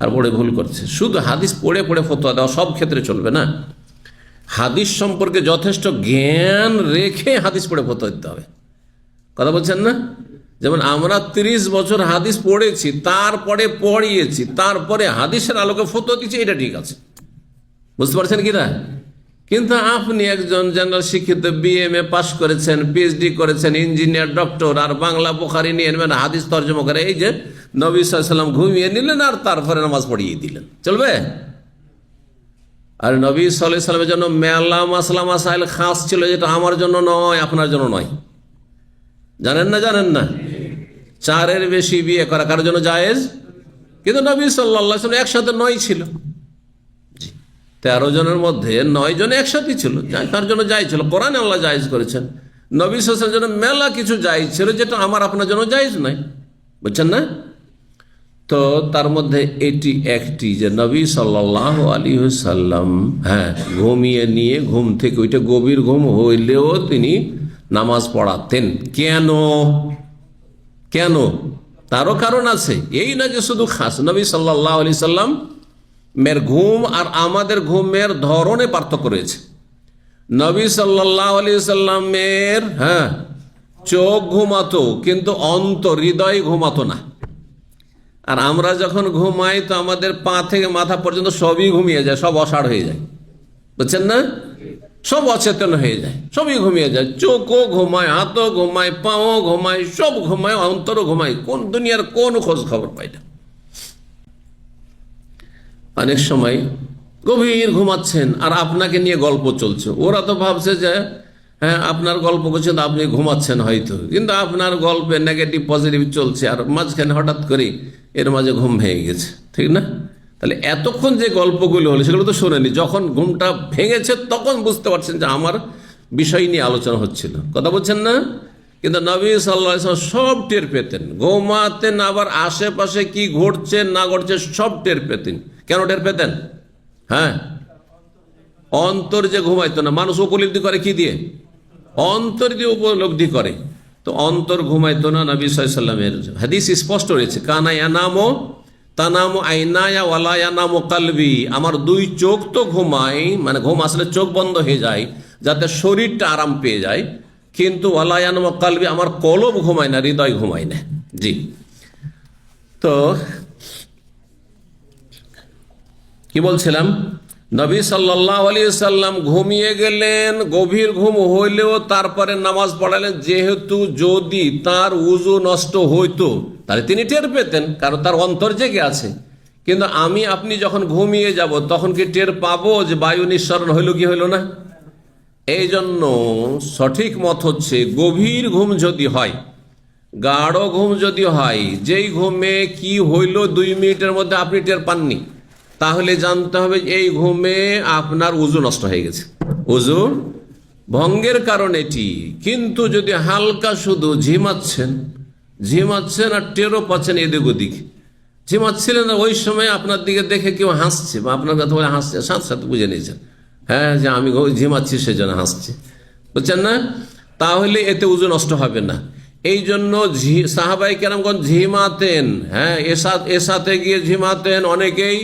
[SPEAKER 1] আর পড়ে ভুল করছে। শুধু হাদিস পড়ে পড়ে ফতোয়া দেওয়া সব ক্ষেত্রে চলবে না। হাদিস সম্পর্কে যথেষ্ট জ্ঞান রেখে হাদিস পড়ে ফতোয়া দিতে হবে। কথা বলছেন না? যেমন আমরা 30 বছর হাদিস পড়েছি, তারপরে পড়িয়েছি, তারপরে হাদিসের আলোকে ফতোয়া দিচ্ছি, এটা ঠিক আছে। বুঝতে পারছেন কি না? কিন্তু আপনি একজন জেনারেল শিক্ষিত, BMA পাস করেছেন, PhD করেছেন, ইঞ্জিনিয়ার, ডক্টর, আর বাংলা বুখারী নিয়ে নেবেন, হাদিস তর্জমা করে, এই যে নবী সাল্লাল্লাহু আলাইহি ওয়াসাল্লাম ঘুমিয়ে নিলেন আর তারপরে নামাজ পড়িয়ে দিলেন, চলবে? আর নবী সাল্লাল্লাহু আলাইহি ওয়াসাল্লামের জন্য মেলা মাসলা মাসাইল খাস ছিল, যেটা আমার জন্য নয়, আপনার জন্য নয়। জানেন না? জানেন না? 4-এর বেশি বিয়ে করা কারোর জন্য জায়েজ, কিন্তু নবী সাল্লাল্লাহু আলাইহি ওয়াসাল্লাম একসাথে 9 ছিল। 13 জনের মধ্যে 9 জন একসাথে ছিল, তার জন্য জায়েজ ছিল। কোরআনে আল্লাহ জায়েজ করেছেন। নবী সাল্লাল্লাহু আলাইহি ওয়াসাল্লামের জন্য মেলা কিছু জায়েজ ছিল, যেটা আমার আপনার জন্য জায়েজ নয়। বুঝছেন না? তো তার মধ্যে এটি একটি যে নবী সাল্লাল্লাহু আলাইহি ওয়াসাল্লাম ঘুমিয়ে নিয়ে ঘুম থেকে ওইটা গভীর ঘুম হইলেও তিনি নামাজ পড়াতেন। কেন? কেন? তারও কারণ আছে। এই না যে শুধু খাস। নবী সাল্লাল্লাহু আলাইহি ওয়াসাল্লাম মের ঘুম আর আমাদের ঘুমের ধরনে পার্থক্য রয়েছে। নবী সাল্লাল্লাহু আলাইহি ওয়াসাল্লামের চোখ ঘুমাতো, কিন্তু হৃদয় ঘুমাতো না। আর আমরা যখন ঘুমাই তো আমাদের পা থেকে মাথা পর্যন্ত সবই ঘুমিয়ে যায়, সব অসাড় হয়ে যায়। বুঝছেন না? সব অচেতন হয়ে যায়, সবই ঘুমিয়ে যায়। চোখও ঘুমায়, হাতও ঘুমায়, পাও ঘুমায়, সব ঘুমায়, অন্তরও ঘুমায়। কোন দুনিয়ার কোন খোঁজ খবর পাই না। অনেক সময় গভীর ঘুমাচ্ছেন আর আপনাকে নিয়ে গল্প চলছে। ওরা তো ভাবছে যে আপনার গল্প করছেন, আপনি ঘুমাচ্ছেন হয়তো, কিন্তু আপনার গল্পে নেগেটিভ পজিটিভ চলছে, আর মাঝখানে হঠাৎ করে এর মাঝে ঘুম ভেঙে গেছে। ঠিক না? তাহলে এতক্ষণ যে গল্পগুলো হলো সেগুলো তো শোনেনি। যখন ঘুমটা ভেঙেছে তখন বুঝতে পারছেন যে আমার বিষয় নিয়ে আলোচনা হচ্ছিল। কথা বলছেন না? কিন্তু নবী সাল্লাল্লাহু আলাইহি ওয়াসাল্লাম সব টের পেতেন, ঘুমাতেন, আবার আশেপাশে কি ঘটছে না ঘটছে সব টের পেতেন। কেন টের পেতেন? অন্তর যে ঘুমাইতো না। মানুষ উপলব্ধি করে কি দিয়ে? অন্তর দিয়ে উপলব্ধি করে। তো অন্তর ঘুমাইতো না। নবী সাল্লাল্লাহু আলাইহি ওয়াসাল্লামের হাদিস স্পষ্ট রয়েছে, কানা ইয়ানামু তানামু আইনায়া ওয়ালা ইয়ানামু কলবি, আমার 2 চোখ তো ঘুমায়, মানে ঘুম আসলে চোখ বন্ধ হয়ে যায় যাতে শরীরটা আরাম পেয়ে যায়, কিন্তু ওয়ালা ইয়ানামু কলবি, আমার কলব ঘুমায় না, হৃদয় ঘুমায় না। জি। তো কি বলছিলাম? নবী সাল্লাল্লাহু আলাইহি ওয়াসাল্লাম ঘুমিয়ে গেলেন, গভীর ঘুম হইলেও তারপরে নামাজ পড়ালেন। যেহেতু যদি তার উযু নষ্ট হইতো তাহলে তিনি টের পেতেন, কারণ তার অন্তর জেগে আছে। কিন্তু আমি আপনি যখন ঘুমিয়ে যাব তখন কি টের পাবো যে বায়ু নিঃসরণ হইল কি হইল না? এই জন্য সঠিক মত হচ্ছে, গভীর ঘুম যদি হয়, গাঢ় ঘুম যদি হয়, যেই ঘুমে কি হইল 2 মিনিটের মধ্যে আপনি টের পাননি, তাহলে জানতে হবে এই ঘুমে আপনার উযু নষ্ট হয়ে গেছে, উযু ভঙ্গের কারণ এটি। কিন্তু যদি হালকা শুধু ঝিমাচ্ছেন আর টেরও পাচ্ছেন এদিক ওদিক, ঝিমাচ্ছিলেন না, ওই সময় আপনার দিকে দেখে কেউ হাসছে বা আপনার কথা বলে হাসছে, সাথে সাথে বুঝে নিয়েছেন যে আমি ঝিমাচ্ছি সেজন্য হাসছে। বুঝছেন না? তাহলে এতে উযু নষ্ট হবে না। এই জন্য সাহাবায়ে কেরামগণ ঝিমাতেন, এসাতে গিয়ে ঝিমাতেন অনেকেই,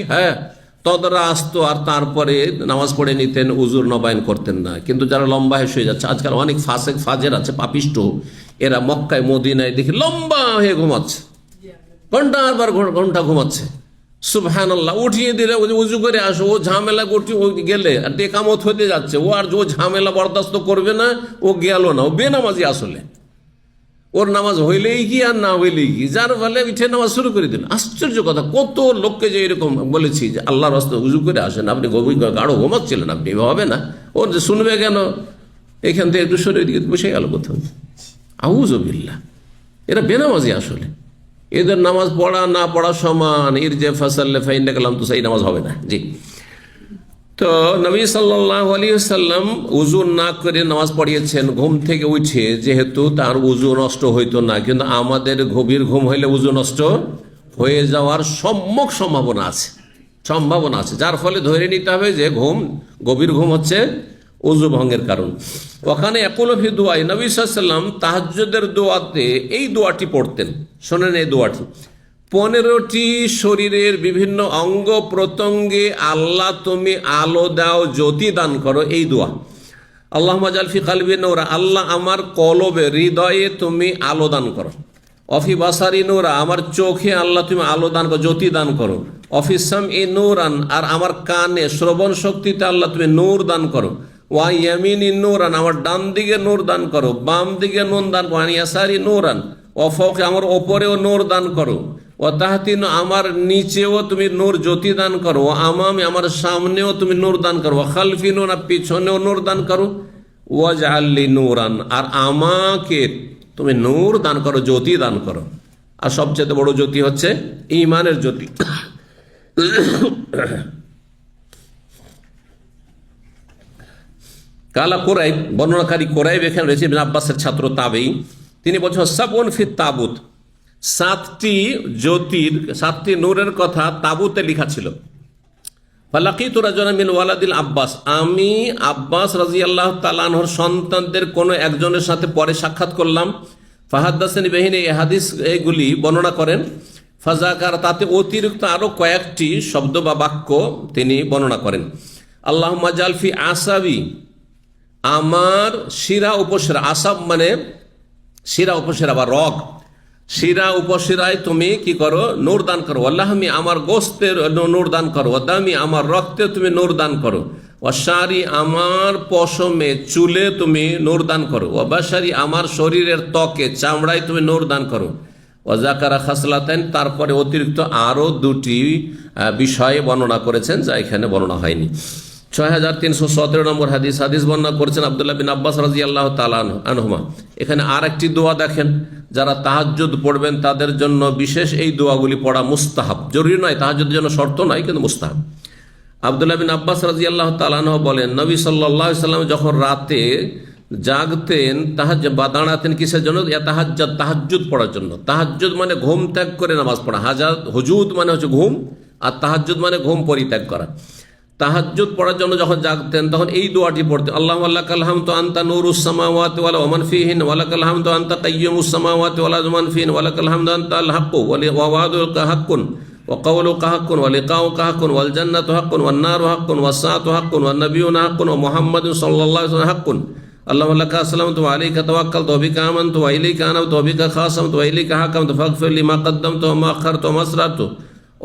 [SPEAKER 1] তদরা আসতো আর তারপরে নামাজ পড়ে নিতেন, উযুর নবায়ন করতেন না। কিন্তু যারা লম্বা হয়ে যাচ্ছে, আজকাল অনেক ফাসেক ফাজের আছে, পাপিষ্ট, এরা মক্কায় মদিনায় দেখি লম্বা হয়ে ঘুমাচ্ছে, ঘন্টার পর ঘন্টা ঘুমাচ্ছে। সুবহানাল্লাহ। উঠিয়ে দিলে উযু করে আসো, ও ঝামেলা গেলে আর ইকামত হতে যাচ্ছে, ও আর ঝামেলা বরদাস্ত করবে না, ও গেল না, ও বেনামাজি আসলে। ওর নামাজ হইলেই কি আর না হইলেই কি, যার ফলে উঠে নামাজ শুরু করে দিল। আশ্চর্য কথা, কত লোককে যে এরকম বলেছি যে আল্লাহর রাস্তায় উজু করে আসেন, আপনি গাঢ় ঘুমাচ্ছিলেন, আপনি হবে না, ওর যে শুনবে কেন, এখান থেকে একটু সরে দিকে বসে গেল কোথাও। আউযুবিল্লাহ, এরা বেনামাজি আসলে। এদের নামাজ পড়া না পড়া সমান। ইরজে ফাসাল্লে ফাইন্নাকা লাম তুসাই, নামাজ হবে না। জি, তো নবী সাল্লাল্লাহু আলাইহি ওয়াসাল্লাম উযু না করে নামাজ পড়িয়েছেন ঘুম থেকে উঠে, যেহেতু তার উযু নষ্ট হইতো না, কিন্তু আমাদের গভীর ঘুম হইলে উযু নষ্ট হয়ে যাওয়ার সম্যক সম্ভাবনা আছে, যার ফলে ধরে নিতে হবে যে গভীর ঘুম হচ্ছে উযু ভঙ্গের কারণ। ওখানে একুলফি দোয়াই নবী সাল্লাল্লাহু আলাইহি ওয়াসাল্লাম তাহাজ্জুদের দোয়াতে এই দোয়াটি পড়তেন। শোনেন এই দোয়াটি, 15টি শরীরের বিভিন্ন অঙ্গ প্রত্যঙ্গে আল্লাহ তুমি আলো দাও, জ্যোতি দান করো, এই দোয়া। আল্লাহুম্মা জাল ফি কলবি নূরা, আল্লাহ আমার কলবে হৃদয়ে তুমি আলো দান করো। অফি বাসারি নূরা, আমার চোখে আল্লাহ তুমি আলো দান করো, জ্যোতি দান করো। অফি সামঈ নূরান, আর আমার কানে শ্রবণ শক্তিতে আল্লাহ তুমি নূর দান করো। ওয়া ইয়ামিনি নূরান, আমার ডান দিকে নূর দান করো, বাম দিকে নূর দান করো। ইয়াসারি নূরান, অফকে আমার ওপরেও নূর দান করো। ও তাহতিন, আমার নিচেও তুমি নূর জ্যোতি দান করো। ও আমামে, আমার সামনেও তুমি নূর দান করো। ও খালফি নূর, পিছনেও নূর দান করো। ওয়াজআললি নূরান, আর আমাকে তুমি নূর দান করো, জ্যোতি দান করো। আর সবচেয়ে বড় জ্যোতি হচ্ছে ঈমানের জ্যোতি। কালা কোরাইব, বর্ণনাকারী কোরাইব এখানে রয়েছে ইবনে আব্বাসের ছাত্র তাবেঈ। তিনি বলছেন সাবউন ফি তাবুত, 7টি জ্যোতির 7টি নূরের কথা তাবুতে লেখা ছিল। ফালাকিতু রাজুলান মিন ওয়ালাদিল আব্বাস, আমি আব্বাস রাদিয়াল্লাহু তাআলা আনহুর সন্তানদের কোন একজনের সাথে পরে সাক্ষাৎ করলাম। ফাহাদ্দাসানি বিহি, এই হাদিস এগুলি বর্ণনা করেন। ফাজাকার, তাতে অতিরিক্ত আরো কয়েকটি শব্দ বা বাক্য তিনি বর্ণনা করেন। আল্লাহুম্মা জাল ফি আসাবি, আমার শিরা উপশিরা, আসাব মানে শিরা উপশিরা বা রগ, শিরা উপশিরায় তুমি কি করো, নূর দান করো। ওয়াল্লাহমি, আমার গোস্তের নূর দান করো। ওয়াদামি, আমার রক্তে তুমি নূর দান করো। ওয়াশারি, আমার পশমে চুলে তুমি নূর দান করো। ওয়াবাশারি, আমার শরীরের ত্বকে চামড়ায় তুমি নূর দান করো। ওয়াজাকারা খাসলাতেন, তারপরে অতিরিক্ত আরো 2টি বিষয়ে বর্ণনা করেছেন যা এখানে বর্ণনা হয়নি। 6317 নম্বর হাদিস বর্ণনা করেছেন আব্দুল্লাহ বিন আব্বাস রাদিয়াল্লাহু তাআলা আনহুমা। এখানে আর একটি দোয়া দেখেন, যারা তাহাজ্জুদ পড়বেন তাদের জন্য বিশেষ এই দোয়াগুলি পড়া মুস্তাহাব, জরুরি নয়, তাহাজ্জুদের জন্য শর্ত নয়, কিন্তু মুস্তাহাব। আব্দুল্লাহ বিন আব্বাস রাদিয়াল্লাহু তাআলা আনহু বলেন, নবী সাল্লাল্লাহু আলাইহি ওয়াসাল্লাম যখন রাতে জাগতেন, দাঁড়াতেন কিসের জন্য, তাহাজ্জুদ পড়ার জন্য। তাহাজ্জুদ মানে ঘুম ত্যাগ করে নামাজ পড়া। হুজুদ মানে হচ্ছে ঘুম, আর তাহাজ্জুদ মানে ঘুম পরিত্যাগ করা। তাহাজ্জুদ পড়ার জন্য যখন জাগতেন তখন এই দোয়াটি পড়তেন, আল্লাহুম্মা লাকাল হামদু আনতা নূরুস সামাওয়াতি ওয়া মান ফীহিন ওয়া লাকাল হামদু আনতা কাইয়্যুমুস সামাওয়াতি ওয়া মান ফীহিন ওয়া লাকাল হামদু আনতাল হাক্কু ওয়া ওয়াদুকা হাক্কুন ওয়া কাওলুকা হাক্কুন ওয়া লিকাউকা হাক্কুন ওয়াল জান্নাতু হাক্কুন ওয়ান নারু হাক্কুন ওয়াস সাআতু হাক্কুন ওয়ান নাবিয়্যুনা হাক্কুন ওয়া মুহাম্মাদুন সাল্লাল্লাহু আলাইহি ওয়াসাল্লাম হাক্কুন। আল্লাহুম্মা লাকা আসলামতু ওয়া আলাইকা তাওয়াক্কালতু ওয়া বিকা আমানতু ওয়া ইলাইকা আনাবতু ওয়া বিকা খাসামতু ওয়া ইলাইকা হাকামতু ফাগফির লি মা কদ্দামতু ওয়া মা আখারতু ওয়া মা আসরারতু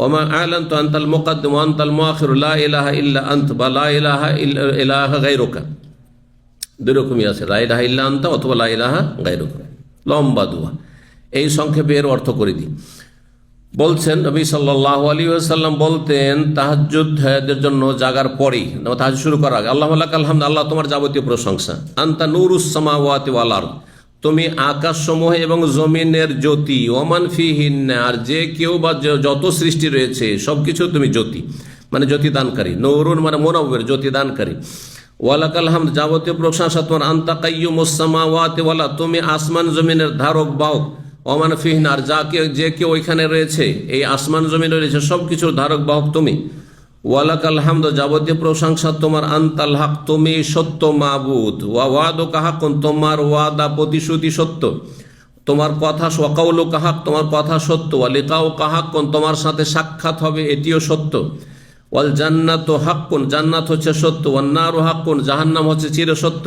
[SPEAKER 1] ওমা আ'লানতু আনতাল মুকদ্দিম ওয়া আনতাল মুআখির লা ইলাহা ইল্লা আনতা বা লা ইলাহা ইল্লা গায়রুকা। দুই রকমই আছে, লা ইলাহা ইল্লা আনতা অথবা লা ইলাহা গায়রুকা। লম্বা দোয়া, এই সংক্ষেপে এর অর্থ করে দিই। বলছেন নবী সাল্লাল্লাহু আলাইহি ওয়াসাল্লাম বলতেন তাহাজ্জুদের জন্য জাগার পরেই, তাহাজ্জুদ শুরু করার আগে, আল্লাহুম্মা লাকাল হামদ, আল্লাহ তোমার যাবতীয় প্রশংসা। আনতা নূরুস সামাওয়াতি ওয়াল আরদ, তুমি আকাশসমূহ এবং জমিনের জ্যোতি। ওমান ফিহিন্না, আর যে কেউ বা যত সৃষ্টি রয়েছে সবকিছু তুমি জ্যোতি, মানে জ্যোতি দানকারী। নূরুন মানে মুনাওয়ির, জ্যোতি দানকারী। ওয়ালাকাল হামদ, যাবতীয় প্রশংসা তোমার। আনতা কাইয়্যুমুস সামাওয়াতি ওয়াল আরদ, তুমি আসমান জমিনের ধারক বাহক। ওমান ফিহিন্না, আর যে কেউ ওইখানে রয়েছে, এই আসমান জমিনে রয়েছে সবকিছুর ধারক বাহক তুমি। ওয়ালাকাল হামদ, যাবতীয় প্রশংসা তোমার। আনতাল হক, তুমি সত্য মাবুদ। ওয়া ওয়াদুকা হাক্কুন, তোমার ওয়াদা প্রতিশ্রুতি সত্য। তোমার কথা, ওয়া কাওলুকা হক, তোমার কথা সত্য। ওয়া লিকাউকা হাক্কুন, তোমার সাথে সাক্ষাৎ হবে এটিও সত্য। ওয়াল জান্নাতু হাক্কুন, জান্নাত হচ্ছে সত্য। ওয়ান নারু হাক্কুন, জাহান্নাম হচ্ছে চিরসত্য।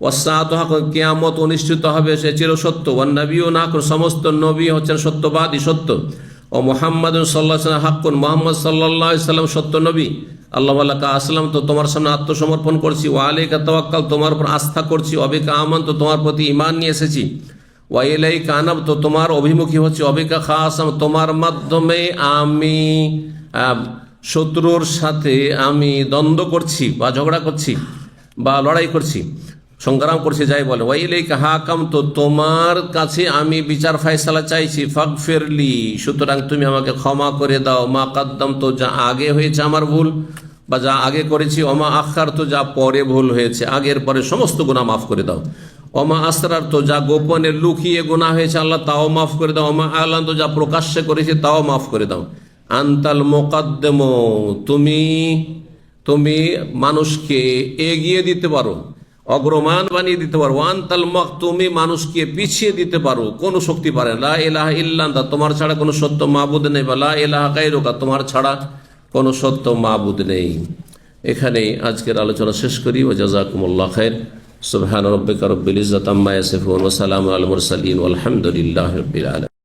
[SPEAKER 1] ওয়াস সাআতু হাক্কুন, কিয়ামত অনুষ্ঠিত হবে সে চিরসত্য। ওয়ান নাবিয়্যুনা হাক্কুন, সমস্ত নবী হচ্ছেন সত্যবাদী, সত্য। ও মুহাম্মাদুন সাল্লাল্লাহু আলাইহি ওয়াসাল্লাম হাক্কুন, মুহাম্মদ সাল্লাল্লাহু আলাইহি ওয়াসাল্লাম সত্য নবী। আল্লাহু লাকা আসলাম, তো তোমার সামনে আত্মসমর্পণ করছি। ওয়া আলাইকা তাওয়াক্কাল, তোমার উপর আস্থা করছি। ওয়া বিকা আমানতু, তোমার প্রতি ঈমান নিয়ে এসেছি। ওয়াইলাইকা আনাবতু, তোমার অভিমুখী হচ্ছে, অবিকা খাসাম, তোমার মাধ্যমে আমি শত্রুর সাথে আমি দ্বন্দ্ব করছি বা ঝগড়া করছি বা লড়াই করছি, সংগ্রাম করছি, যাই বলে। ওয়াইলাইকা হাকামতু, তোমার কাছে আমি বিচার ফায়সালা চাইছি। ফাগফিরলি, সুতরাং তুমি আমাকে ক্ষমা করে দাও। মা কাদ্দামতু, যা আগে হয়েছে আমার ভুল বা যা আগে করেছি। ওমা আখারতু, যা পরে ভুল হয়েছে, আগের পরে সমস্ত গুনাহ মাফ করে দাও। ওমা আসরারতু, যা গোপনে লুকিয়ে গুনাহ হয়েছে আল্লাহ তাও মাফ করে দাও। ওমা আলানতু, যা প্রকাশ্যে করেছি তাও মাফ করে দাও। আনতাল মুকাদ্দিম, তুমি মানুষকে এগিয়ে দিতে পারো, অগ্রমান বানিয়ে দিতে পারো। আনতাল মুখ, তুমি মানুষকে পিছিয়ে দিতে পারো, কোনো শক্তি পারে না। লা ইলাহা ইল্লা আনতা, তোমার ছাড়া কোনো সত্য মাবুদ নেই। বা লা ইলাহা গায়রুকা, তোমার ছাড়া কোনো সত্য মাবুদ নেই। এখানেই আজকের আলোচনা শেষ করি। ওয়া জাযাকুমুল্লাহ খাইর। সুবহান রাব্বিকা রাব্বিল ইজ্জাতি আম্মা ইয়াসিফুন ওয়া সালামুন আলাল মুরসালিন ওয়াল হামদুলিল্লাহি রাব্বিল আলামিন।